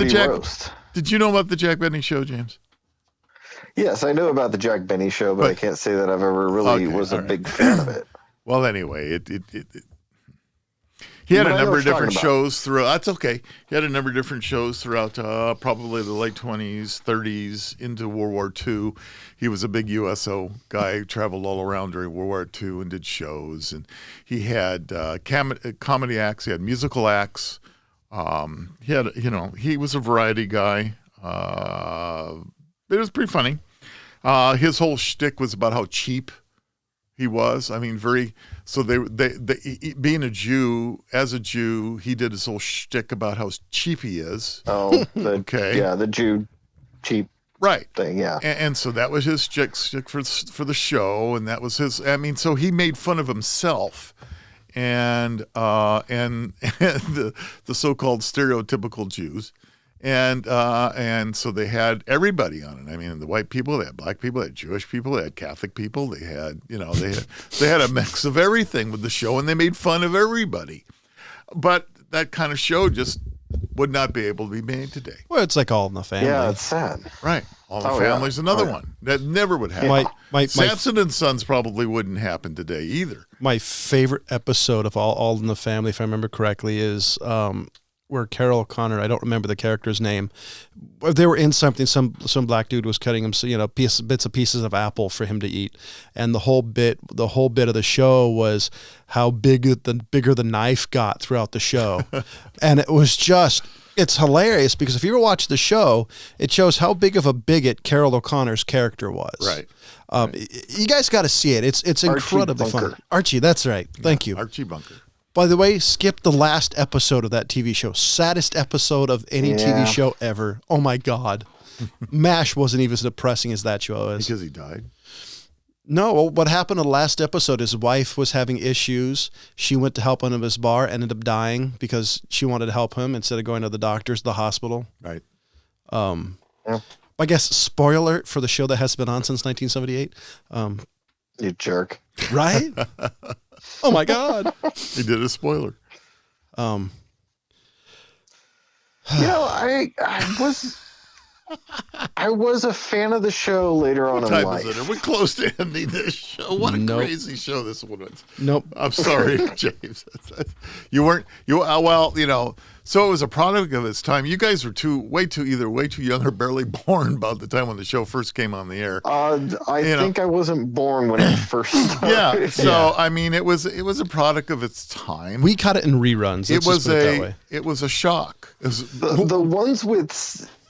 the Jack Benny Show, James? Yes, I know about the Jack Benny Show, but I can't say that I've ever really was a big fan of it. Well, anyway, he had a number of different shows throughout. That's okay. He had a number of different shows throughout probably the late 20s, 30s, into World War II. He was a big USO guy, traveled all around during World War II and did shows. And he had comedy acts. He had musical acts. He was a variety guy. It was pretty funny. His whole shtick was about how cheap he was. I mean, so they being a Jew, as a Jew, he did his whole shtick about how cheap he is. Oh, okay. Yeah, the Jew cheap thing, yeah. And so that was his shtick for the show, and that was his. I mean, so he made fun of himself, and the so-called stereotypical Jews. And so they had everybody on it. I mean, the white people, they had black people, they had Jewish people, they had Catholic people, they had they had a mix of everything with the show, and they made fun of everybody. But that kind of show just would not be able to be made today. Well, it's like All in the Family. Yeah, it's sad. Right. All in the Family's another one. That never would happen. Samson and Sons probably wouldn't happen today either. My favorite episode of All in the Family, if I remember correctly, is where Carol O'Connor, I don't remember the character's name, they were in something, some black dude was cutting him, bits of pieces of apple for him to eat, and the whole bit of the show was how bigger the knife got throughout the show, and it was just. It's hilarious because if you ever watch the show, it shows how big of a bigot Carol O'Connor's character was. Right. You guys got to see it. It's incredibly fun. Archie, that's right. Thank you. Archie Bunker. By the way, skip the last episode of that TV show. Saddest episode of any TV show ever. Oh, my God. MASH wasn't even as depressing as that show is. Because he died? No, what happened in the last episode, his wife was having issues. She went to help him in his bar, ended up dying because she wanted to help him instead of going to the doctors, the hospital. Right. I guess, spoiler alert for the show that has been on since 1978. You jerk. Right? Oh my God. He did a spoiler. I was a fan of the show later on in life. What time is it? Are we close to ending this show? What a crazy show this one was. Nope. I'm sorry, James. Well, so it was a product of its time. You guys were way too young or barely born about the time when the show first came on the air. I think I wasn't born when it first started. Yeah. So, I mean, it was a product of its time. We caught it in reruns. It was a shock. It was, the ones with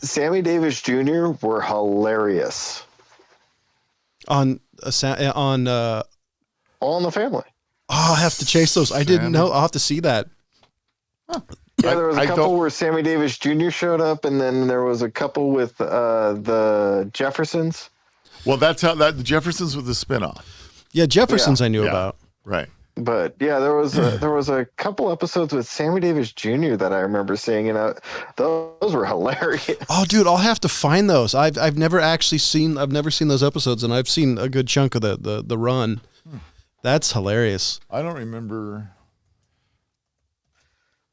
Sammy Davis Jr. were hilarious. All in the Family. Oh, I'll have to chase those. I didn't know. I'll have to see that. Huh. Yeah, there was a couple where Sammy Davis Jr. showed up, and then there was a couple with the Jeffersons. Well, that's how the Jeffersons was the spinoff. Yeah, Jeffersons I knew about. Right. But yeah, there was a couple episodes with Sammy Davis Jr. that I remember seeing, and those were hilarious. Oh, dude, I'll have to find those. I've never seen those episodes, and I've seen a good chunk of the run. That's hilarious. I don't remember.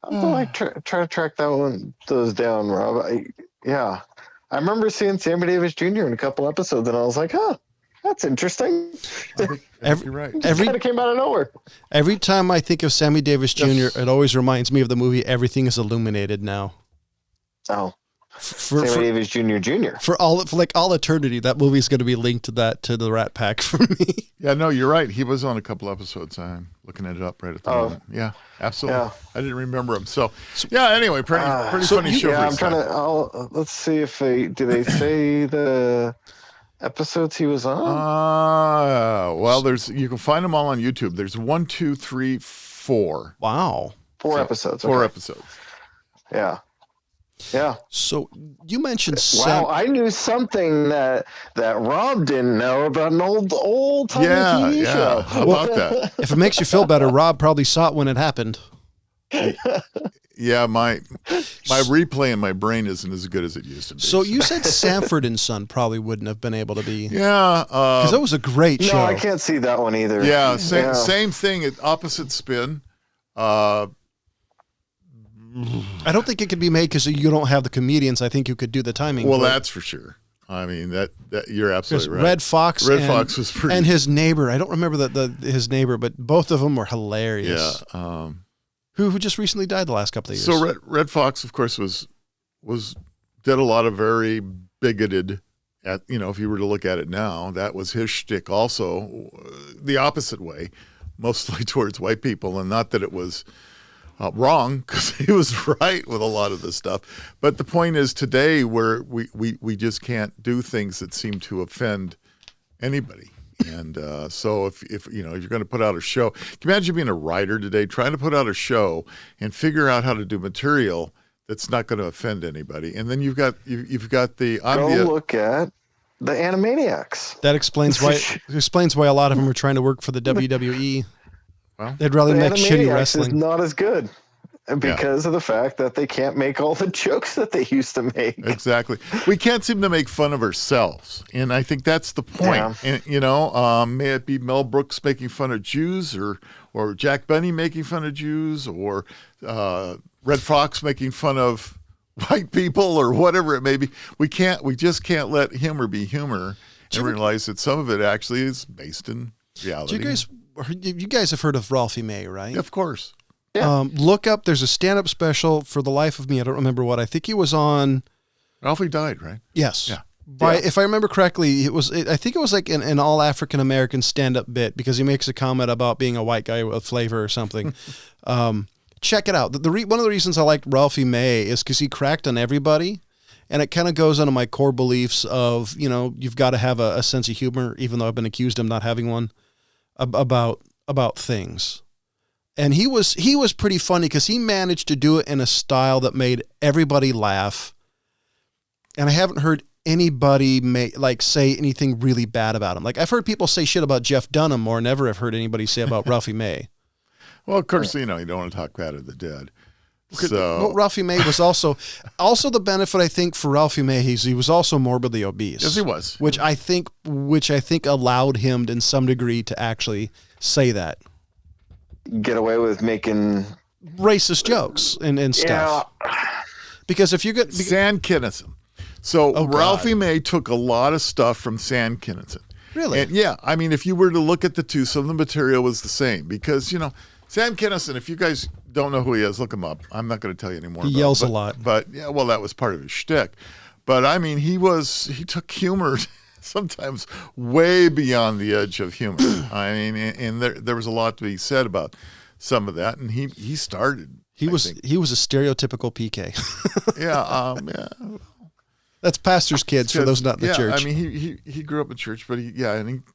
I'll like try to track those down, Rob. I remember seeing Sammy Davis Jr. in a couple episodes, and I was like, huh. That's interesting. You're right. It kind of came out of nowhere. Every time I think of Sammy Davis Jr., it always reminds me of the movie Everything is Illuminated Now. Oh, Sammy Davis Jr. For all eternity, that movie's going to be linked to the Rat Pack for me. Yeah, no, you're right. He was on a couple episodes. I'm looking it up right at the moment. Yeah, absolutely. Yeah. I didn't remember him. So yeah. Anyway, pretty funny show. Yeah, I'm trying to. Let's see if do they say the episodes he was on? Well, you can find them all on YouTube. There's 1, 2, 3, 4. Wow. 4 episodes. 4 episodes. Yeah. Yeah. So you mentioned I knew something that Rob didn't know about an old time TV show. How about that? If it makes you feel better, Rob probably saw it when it happened. Yeah, my replay in my brain isn't as good as it used to be. So you said Sanford and Son probably wouldn't have been able to be. Yeah, because that was a great show. No, I can't see that one either. Yeah, same thing. Opposite spin. I don't think it could be made because you don't have the comedians. I think you could do the timing. Well, that's for sure. I mean that you're absolutely right. Red Fox was pretty, and his neighbor. I don't remember his neighbor, but both of them were hilarious. Yeah. Who just recently died the last couple of years. So Red Fox, of course, did a lot of very bigoted. If you were to look at it now, that was his shtick. Also, the opposite way, mostly towards white people, and not that it was wrong, because he was right with a lot of this stuff. But the point is, today, where we just can't do things that seem to offend anybody. And so if you're going to put out a show, can you imagine being a writer today, trying to put out a show and figure out how to do material that's not going to offend anybody? And then you've got the look at the Animaniacs. That explains why a lot of them are trying to work for the WWE. Well, they'd rather make shitty wrestling. Is not as good. Because of the fact that they can't make all the jokes that they used to make. Exactly. We can't seem to make fun of ourselves. And I think that's the point. Yeah. And, may it be Mel Brooks making fun of Jews or Jack Benny making fun of Jews or Red Fox making fun of white people or whatever it may be. We just can't let humor be humor and realize that some of it actually is based in reality. You guys have heard of Ralphie May, right? Of course. Yeah. Look up, there's a stand-up special. For the life of me, I don't remember what. I think he was on. Ralphie died, right? Yes. Yeah. If I remember correctly, I think it was like an all African American stand-up bit because he makes a comment about being a white guy with flavor or something. Check it out. One of the reasons I like Ralphie May is because he cracked on everybody, and it kind of goes into my core beliefs of you've got to have a sense of humor, even though I've been accused of not having one about things. And he was pretty funny because he managed to do it in a style that made everybody laugh. And I haven't heard anybody say anything really bad about him. Like I've heard people say shit about Jeff Dunham more, never have heard anybody say about Ralphie May. Well, of course, you don't want to talk bad of the dead. So Ralphie May was also the benefit, I think, for Ralphie May. He was also morbidly obese. Yes, he was. Which I think allowed him in some degree to actually say that. Get away with making racist jokes and stuff. Yeah. Because if you get San Kinison. So Ralphie May took a lot of stuff from San Kinison. Really? And yeah, I mean, if you were to look at the two, some of the material was the same because, Sam Kinison, if you guys don't know who he is, look him up. I'm not going to tell you anymore. He yells a lot. But yeah, well, that was part of his shtick. But I mean, he took humor sometimes way beyond the edge of humor. I mean, and there was a lot to be said about some of that. And he started. He was a stereotypical PK. Yeah. That's pastor's kids for those not in the church. I mean, he grew up in church, but he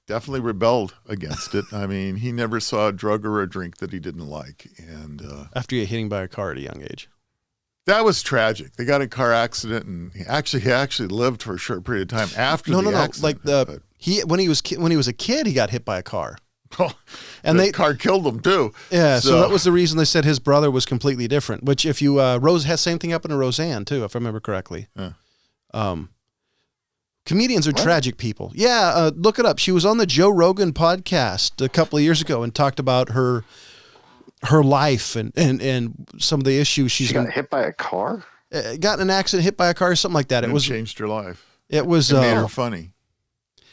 definitely rebelled against it. I mean, he never saw a drug or a drink that he didn't like. And after you get hitting by a car at a young age. That was tragic. They got in a car accident, and he actually lived for a short period of time after the accident. Like when he was a kid, he got hit by a car. And the car killed him too. Yeah, so that was the reason they said his brother was completely different. Which, if you Rose has same thing happened to Roseanne too, if I remember correctly. Yeah. Comedians are tragic people. Yeah, look it up. She was on the Joe Rogan podcast a couple of years ago and talked about her life and some of the issues she got hit by a car. Got in an accident, hit by a car, or something like that. It changed her life. It made her funny.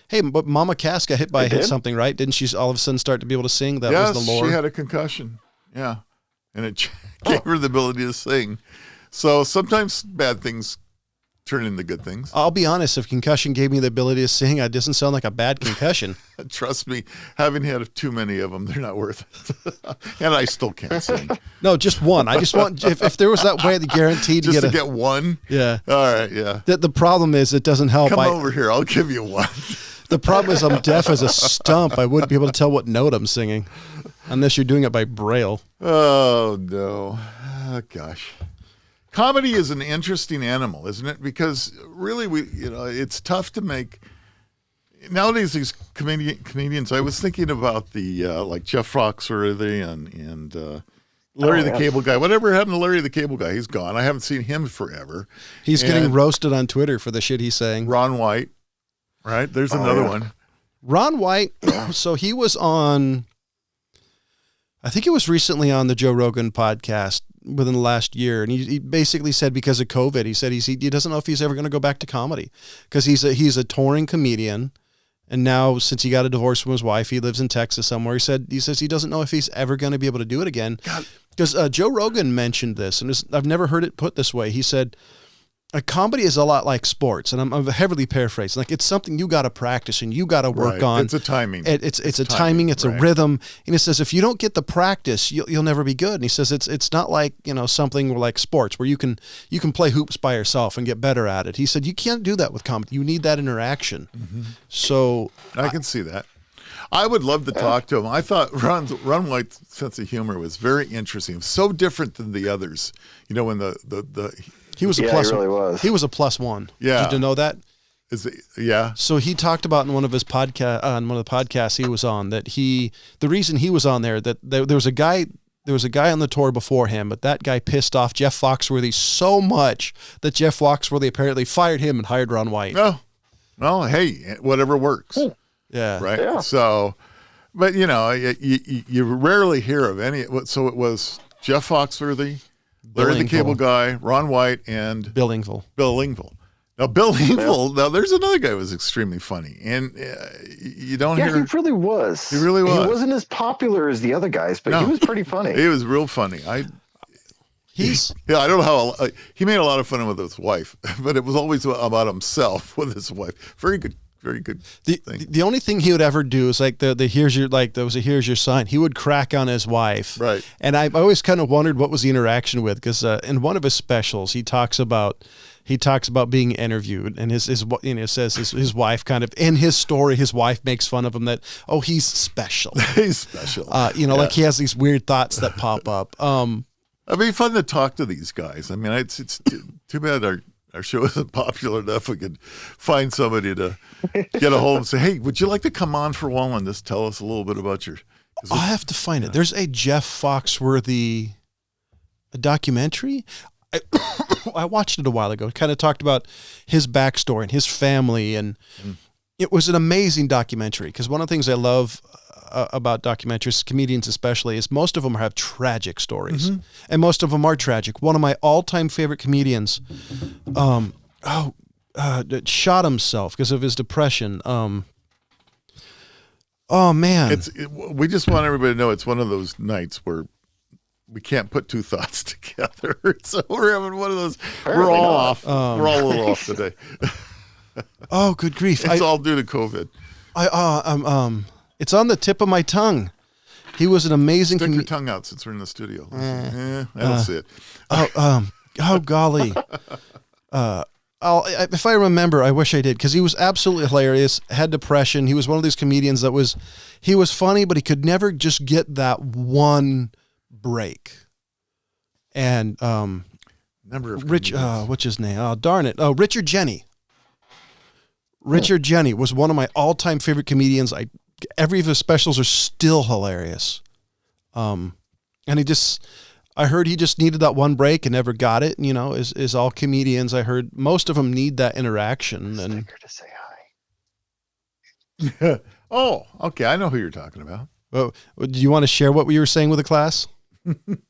Hey, but Mama Cass got hit by something, right? Didn't she all of a sudden start to be able to sing? That was the lore. She had a concussion. Yeah, and it gave her the ability to sing. So sometimes bad things turn into good things. I'll be honest, if concussion gave me the ability to sing, it doesn't sound like a bad concussion. Trust me, having had too many of them, they're not worth it. And I still can't sing. No, just one. I just want, if there was that way to guarantee to get one? Yeah. All right, yeah. The problem is it doesn't help. Come over here, I'll give you one. The problem is I'm deaf as a stump. I wouldn't be able to tell what note I'm singing unless you're doing it by Braille. Oh, no. Oh, gosh. Comedy is an interesting animal, isn't it? Because really, it's tough to make. Nowadays, these comedians. I was thinking about the like Jeff Foxworthy and Larry the Cable Guy. Whatever happened to Larry the Cable Guy? He's gone. I haven't seen him forever. He's getting roasted on Twitter for the shit he's saying. Ron White, right? There's another one. Ron White. So he was on. I think it was recently on the Joe Rogan podcast within the last year. And he basically said because of COVID, he said he doesn't know if he's ever going to go back to comedy because he's a touring comedian. And now since he got a divorce from his wife, he lives in Texas somewhere. He says he doesn't know if he's ever going to be able to do it again. Because Joe Rogan mentioned this, and I've never heard it put this way. He said, a comedy is a lot like sports, and I'm heavily paraphrasing. Like it's something you got to practice and you got to work on. It's a timing. It's a timing. It's a rhythm. And he says if you don't get the practice, you'll never be good. And he says it's not like something like sports where you can play hoops by yourself and get better at it. He said you can't do that with comedy. You need that interaction. Mm-hmm. So I can see that. I would love to talk to him. I thought Ron White's sense of humor was very interesting. So different than the others. When the he was a plus. He really was. He was a +1. Yeah. Did you know that? Yeah. So he talked about in one of the podcasts he was on that the reason he was on there that there was a guy on the tour before him, but that guy pissed off Jeff Foxworthy so much that Jeff Foxworthy apparently fired him and hired Ron White. Oh, well, hey, whatever works. Yeah. Right. Yeah. So, but you rarely hear of any. So it was Jeff Foxworthy, Larry the Cable Guy, Ron White, and Bill Engvall. Now, Bill Engvall, now there's another guy who was extremely funny. And you don't hear. Yeah, he really was. He really was. He wasn't as popular as the other guys, but he was pretty funny. He was real funny. I don't know how. He made a lot of fun with his wife, but it was always about himself with his wife. Very good. Very good. The only thing he would ever do is like there was a here's your sign. He would crack on his wife. Right. And I always kind of wondered what was the interaction with because in one of his specials he talks about being interviewed and says his wife kind of in his story his wife makes fun of him that he's special. He's special. Like he has these weird thoughts that pop up. It'd be fun to talk to these guys. I mean, it's too bad our show isn't popular enough. We could find somebody to get a hold and say, hey, would you like to come on for a while and just tell us a little bit about your... I'll have to find it. There's a Jeff Foxworthy A documentary? I watched it a while ago. It kind of talked about his backstory and his family, and it was an amazing documentary, because one of the things I love about documentaries, comedians especially, is most of them have tragic stories, and most of them are tragic. One of my all-time favorite comedians shot himself because of his depression. Oh man, we just want everybody to know it's one of those nights where we can't put two thoughts together. So we're having one of those. We're all off. We're all a little off today. Oh, good grief! It's all due to COVID. It's on the tip of my tongue. He was an amazing. Stick your tongue out since we're in the studio. I don't see it. Oh golly. If I remember, I wish I did, because he was absolutely hilarious, had depression. He was one of these comedians he was funny, but he could never just get that one break. And number of what's his name? Oh, darn it. Oh, Richard Jeni. Richard Jeni was one of my all-time favorite comedians. Every of his specials are still hilarious. And I heard he just needed that one break and never got it. You know, is all comedians. I heard most of them need that interaction. And to say hi. Oh, okay. I know who you're talking about. Well, do you want to share what you were saying with the class,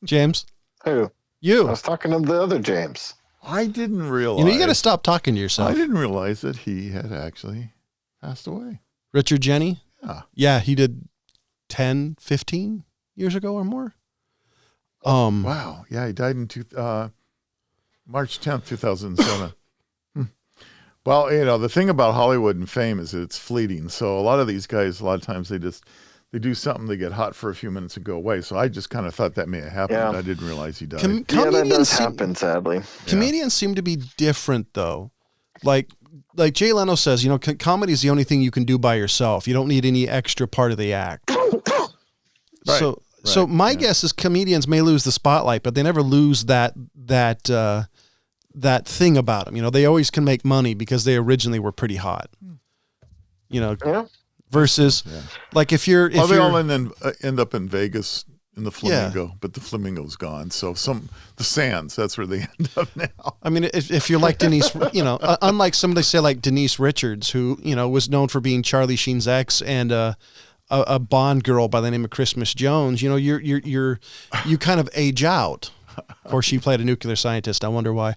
James? Who? You. I was talking to the other James. I didn't realize. You got to stop talking to yourself. I didn't realize that he had actually passed away. Richard Jeni? Yeah. Yeah, he did 10, 15 years ago or more. Wow. Yeah, he died in March 10th, 2007. Well, you know, the thing about Hollywood and fame is that it's fleeting. So a lot of these guys, a lot of times they do something, they get hot for a few minutes and go away. So I just kind of thought that may have happened. Yeah. I didn't realize he died. That does happen, sadly. Comedians seem to be different, though. Like Jay Leno says, you know, comedy is the only thing you can do by yourself. You don't need any extra part of the act. Right. So my guess is comedians may lose the spotlight, but they never lose that thing about them. You know, they always can make money because they originally were pretty hot. You know, versus like if you're they all end up in Vegas in the Flamingo, but the Flamingo's gone. So the Sands, that's where they end up now. I mean, if you're like Denise, you know, unlike somebody say like Denise Richards, who, you know, was known for being Charlie Sheen's ex and a Bond girl by the name of Christmas Jones, you know, you kind of age out. Of course, she played a nuclear scientist. I wonder why.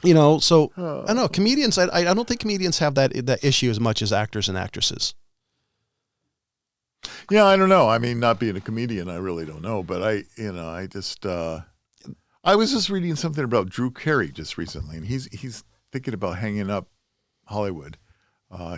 You know, so I don't know. Comedians, I don't think comedians have that issue as much as actors and actresses. Yeah, I don't know. I mean, not being a comedian, I really don't know. But I was just reading something about Drew Carey just recently, and he's thinking about hanging up Hollywood.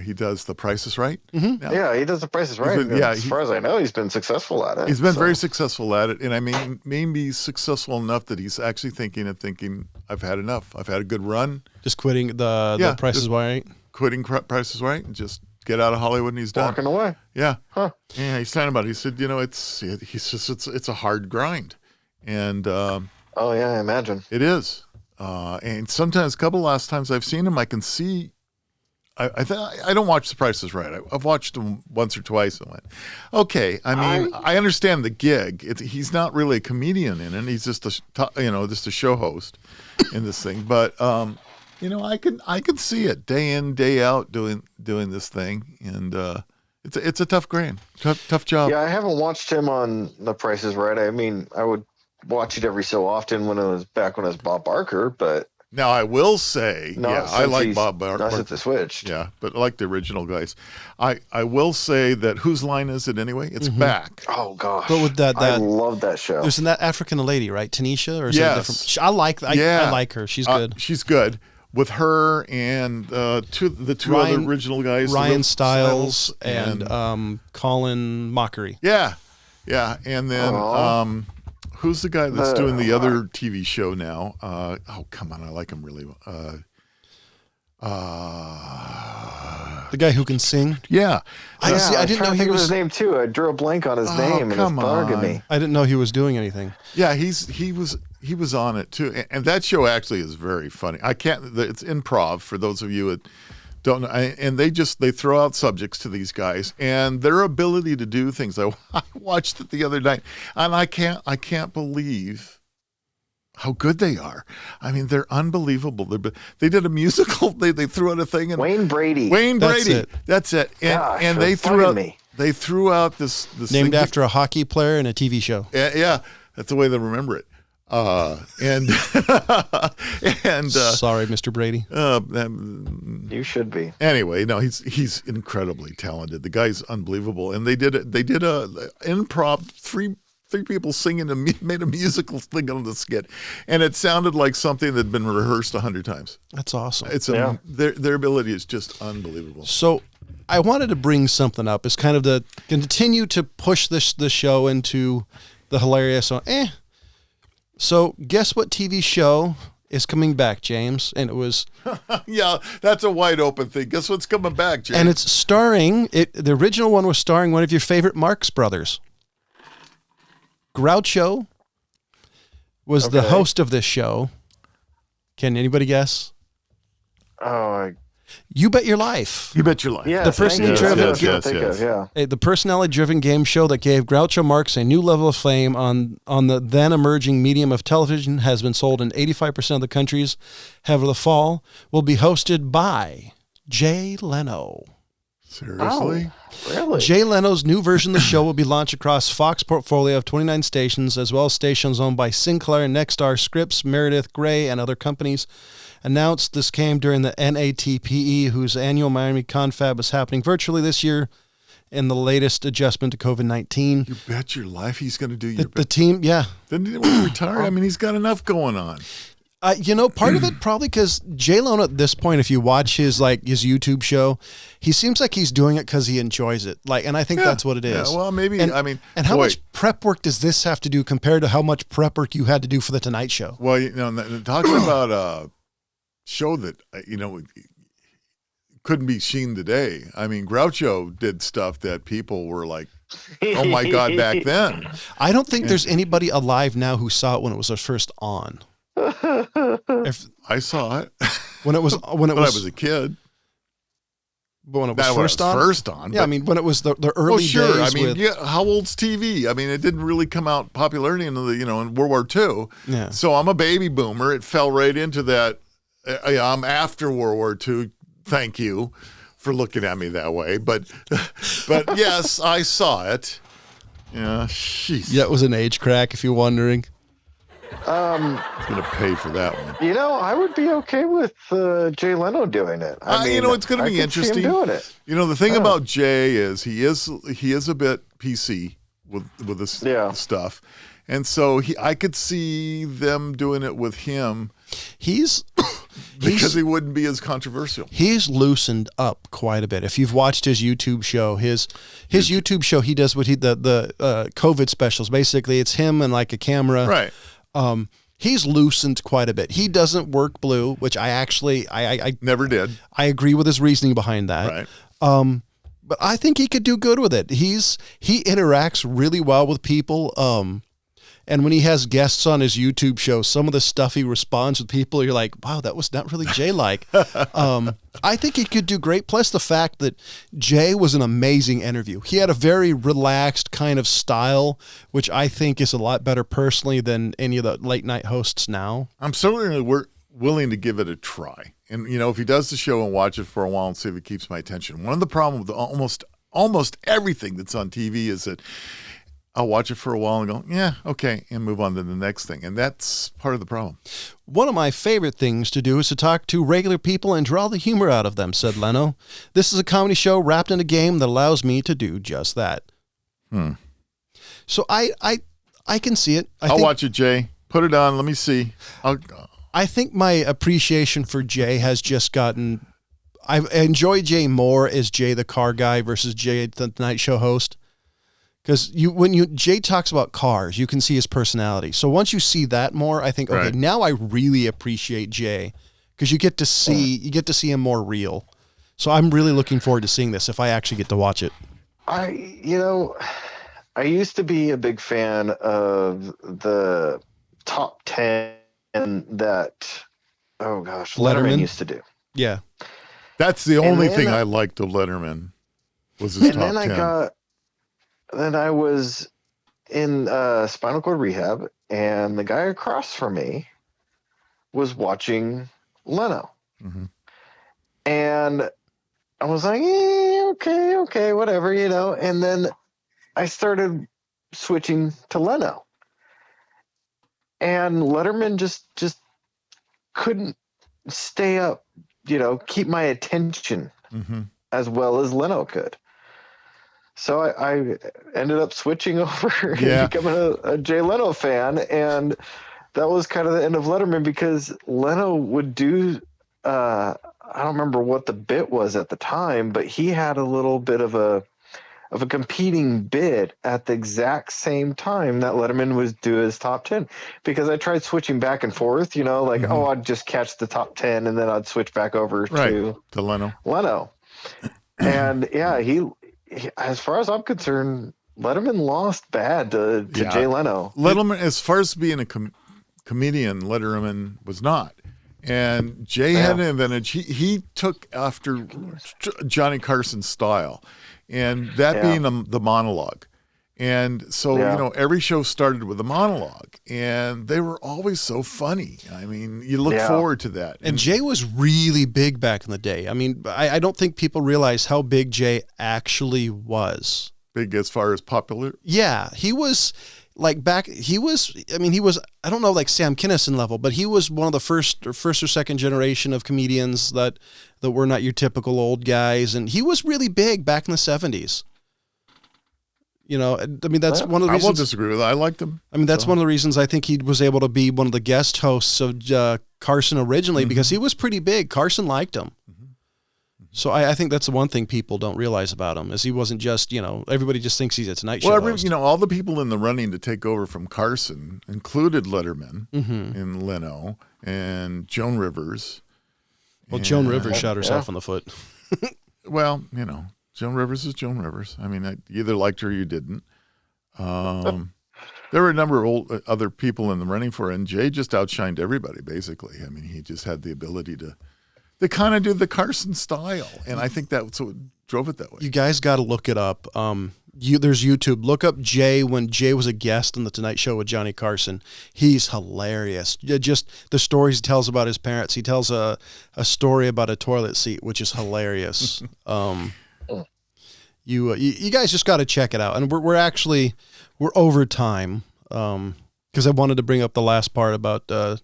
He does The Price is Right. Mm-hmm. Now, yeah, he does The Price is Right. As far as I know, he's been successful at it. He's been very successful at it. And I mean, maybe successful enough that he's actually thinking, I've had enough. I've had a good run. Just quitting the Price is Right. Quitting Price is Right and just get out of Hollywood, and he's done. Walking away. Yeah. Huh. Yeah, he's talking about it. He said, you know, it's a hard grind. And oh yeah, I imagine. It is. And sometimes a couple last times I've seen him, I can see I don't watch The Price is Right. I've watched him once or twice and went, okay. I mean, I understand the gig. He's not really a comedian in it. He's just a show host in this thing. But you know, I can see it day in, day out doing this thing, and it's a tough grind, tough job. Yeah, I haven't watched him on The Price is Right. I mean, I would watch it every so often when it was Bob Barker, but. Now, I will say, I like Bob Barker. Not since they switched. Yeah, but I like the original guys. I will say that whose line is it anyway? It's back. Oh, gosh. But with that I love that show. There's that African lady, right? Tanisha? Or is yes. it different? I like her. She's good. She's good. With her and the two other original guys. Ryan Stiles and Colin Mockery. Yeah. Yeah. And then... who's the guy that's doing the other TV show now? Oh, come on. I like him really well. The guy who can sing? Yeah. I didn't know he was his name too. I drew a blank on his name and it's bugging me. I didn't know he was doing anything. Yeah, he was on it too. And that show actually is very funny. It's improv for those of you that don't know. And they throw out subjects to these guys, and their ability to do things. I watched it the other night, and I can't believe how good they are. I mean, they're unbelievable. They did a musical. They threw out a thing. And Wayne Brady. That's it. And, Gosh, and they threw out. me. They threw out this named after a hockey player in a TV show. Yeah, that's the way they remember it. And sorry, Mr. Brady. You should be. Anyway, no, he's incredibly talented. The guy's unbelievable. And they did a improv, three people singing made a musical thing on the skit, and it sounded like something that had been rehearsed 100 times. That's awesome. Their ability is just unbelievable. So I wanted to bring something up. It's kind of to continue to push this show into the hilarious. So guess what TV show is coming back, James? And it was... Yeah, that's a wide open thing. Guess what's coming back, James? And it's starring... The original one was starring one of your favorite Marx Brothers. Groucho was the host of this show. Can anybody guess? You Bet Your Life. You Bet Your Life. Yeah, the personality-driven game show that gave Groucho Marx a new level of fame on the then emerging medium of television has been sold in 85% of the countries. However, the fall will be hosted by Jay Leno. Seriously? Oh, really? Jay Leno's new version of the show will be launched across Fox portfolio of 29 stations, as well as stations owned by Sinclair, Nexstar, Scripps, Meredith, Grey, and other companies. Announced this came during the NATPE, whose annual Miami Confab is happening virtually this year in the latest adjustment to COVID-19. You bet your life he's going to do the team, yeah. Then he didn't retire. I mean, he's got enough going on. Part of it probably because Jay Leno at this point, if you watch his YouTube show, he seems like he's doing it because he enjoys it. And I think that's what it is. Yeah, well, maybe. And how much prep work does this have to do compared to how much prep work you had to do for the Tonight Show? Well, talking about a show that couldn't be seen today. I mean, Groucho did stuff that people were like, "Oh my God!" back then. I don't think there's anybody alive now who saw it when it was first on. I saw it when I was a kid. But when it was first on. Yeah, I mean when it was the early days. I mean, how old's TV? I mean, it didn't really come out popularity in World War II. Yeah. So I'm a baby boomer. It fell right into that. I'm after World War II. Thank you for looking at me that way. But yes, I saw it. Yeah, jeez. Yeah, it was an age crack, if you're wondering. I'm going to pay for that one. I would be okay with Jay Leno doing it. It's going to be interesting. See him doing it. The thing about Jay is he is a bit PC with this stuff, and so I could see them doing it with him. Because he wouldn't be as controversial. He's loosened up quite a bit. If you've watched his YouTube show, his YouTube show, he does the COVID specials. Basically, it's him and like a camera. Right. He's loosened quite a bit. He doesn't work blue, which I never did. I agree with his reasoning behind that. Right. But I think he could do good with it. He interacts really well with people. And when he has guests on his YouTube show, some of the stuff he responds with people, you're like, wow, that was not really Jay-like. I think he could do great. Plus the fact that Jay was an amazing interview. He had a very relaxed kind of style, which I think is a lot better personally than any of the late night hosts now. I'm certainly willing to give it a try. And, if he does the show and watch it for a while and see if it keeps my attention. One of the problems with almost everything that's on TV is that I'll watch it for a while and go, yeah, okay, and move on to the next thing. And that's part of the problem. One of my favorite things to do is to talk to regular people and draw the humor out of them, said Leno. This is a comedy show wrapped in a game that allows me to do just that. So I can see it. I'll watch it, Jay. Put it on. Let me see. I think my appreciation for Jay has just gotten... I enjoy Jay more as Jay the car guy versus Jay the night show host. Because when Jay talks about cars, you can see his personality. So once you see that more, I think, okay, now I really appreciate Jay because you get to see him more real. So I'm really looking forward to seeing this if I actually get to watch it. I used to be a big fan of the top 10 that, Letterman used to do. Yeah. That's the only thing I liked of Letterman was his top 10. Then I was in spinal cord rehab, and the guy across from me was watching Leno. Mm-hmm. And I was like, okay, whatever, And then I started switching to Leno. And Letterman just couldn't stay up, keep my attention as well as Leno could. So I ended up switching over and becoming a Jay Leno fan. And that was kind of the end of Letterman, because Leno would do, I don't remember what the bit was at the time, but he had a little bit of a competing bit at the exact same time that Letterman was do his top 10, because I tried switching back and forth, I'd just catch the top 10 and then I'd switch back over to Leno. And he, as far as I'm concerned, Letterman lost bad to Jay Leno. Letterman, as far as being a comedian, Letterman was not. And Jay had an advantage. He took after Johnny Carson's style, and that being the monologue. And so, every show started with a monologue, and they were always so funny. I mean, you look forward to that. And Jay was really big back in the day. I mean, I don't think people realize how big Jay actually was. Big as far as popular? Yeah, he was he was I don't know, like Sam Kinison level, but he was one of the first or second generation of comedians that were not your typical old guys. And he was really big back in the 70s. That's one of the reasons. I won't disagree with that. I liked him. I mean, that's one of the reasons I think he was able to be one of the guest hosts of Carson originally, because he was pretty big. Carson liked him. So I think that's the one thing people don't realize about him, is he wasn't just, everybody just thinks he's a Tonight Show host. All the people in the running to take over from Carson included Letterman and Leno and Joan Rivers. Well, Joan Rivers shot herself in the foot. Well, Joan Rivers is Joan Rivers. I mean, you either liked her or you didn't. There were a number of other people in the running for it, and Jay just outshined everybody, basically. I mean, he just had the ability to kind of do the Carson style, and I think that's what drove it that way. You guys got to look it up. There's YouTube. Look up Jay when Jay was a guest on The Tonight Show with Johnny Carson. He's hilarious. Just the stories he tells about his parents. He tells a story about a toilet seat, which is hilarious. You guys just got to check it out. And we're over time, because I wanted to bring up the last part about the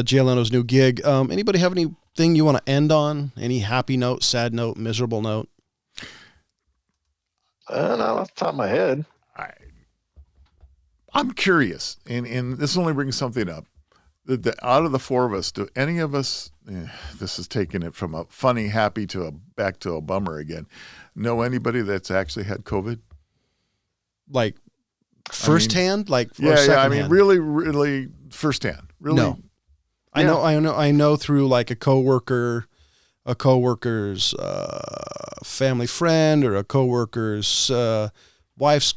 Jay Leno's new gig. Anybody have anything you want to end on? Any happy note, sad note, miserable note? Not off the top of my head. I'm curious, and this only brings something up. Out of the four of us, do any of us, this is taking it from a funny, happy back to a bummer again, know anybody that's actually had COVID? Like firsthand? I mean, really, really firsthand. Really? No. I know through like a coworker's family friend, or a coworker's wife's,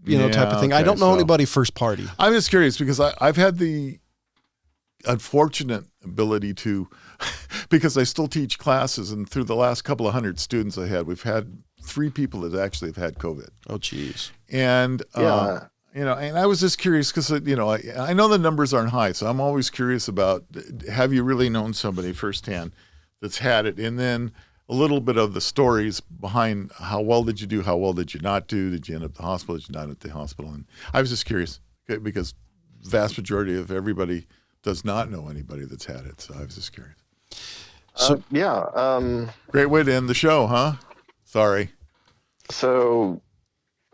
type of thing. Okay, I don't know anybody first party. I'm just curious, because I've had the unfortunate ability to, because I still teach classes, and through the last couple of hundred students we've had 3 people that actually have had COVID. Oh, geez. And, and I was just curious, because, I know the numbers aren't high, so I'm always curious about, have you really known somebody firsthand that's had it? And then a little bit of the stories behind, how well did you do? How well did you not do? Did you end up at the hospital? Did you not at the hospital? And I was just curious, because the vast majority of everybody does not know anybody that's had it. So I was just curious. Great way to end the show, huh? Sorry. So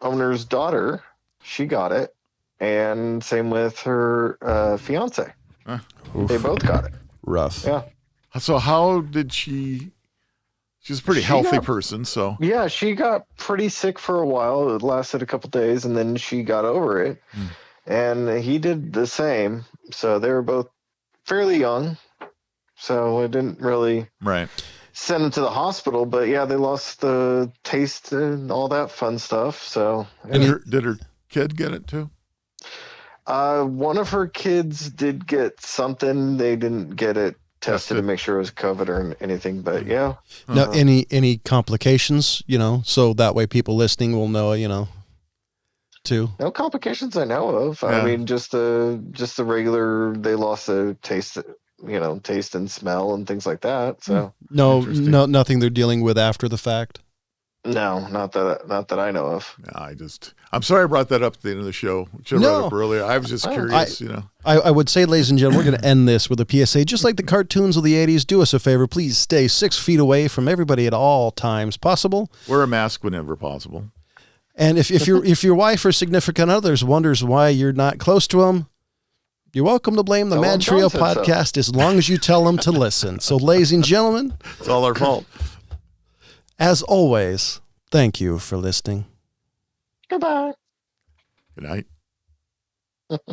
owner's daughter, she got it, and same with her fiance. They both got it. Rough. Yeah. So how did she's a pretty healthy person, so. Yeah, she got pretty sick for a while. It lasted a couple days, and then she got over it. And he did the same. So they were both fairly young. So it didn't really send them to the hospital. But yeah, they lost the taste and all that fun stuff. So. And did her kid get it too? One of her kids did get something. They didn't get it tested to make sure it was COVID or anything. But yeah. Now, any complications, so that way people listening will know, too. No complications I know of. Yeah. I mean, just the regular. They lost the taste, taste and smell and things like that. So nothing they're dealing with after the fact. No, not that I know of. I'm sorry I brought that up at the end of the show. Should have brought it up earlier. I was just curious, I would say, ladies and gentlemen, we're going to end this with a PSA. Just like the cartoons of the 80s, do us a favor. Please stay 6 feet away from everybody at all times possible. Wear a mask whenever possible. And if your wife or significant others wonders why you're not close to them, you're welcome to blame the MadTrio podcast as long as you tell them to listen. So, ladies and gentlemen, it's all our fault. As always, thank you for listening. Goodbye. Good night.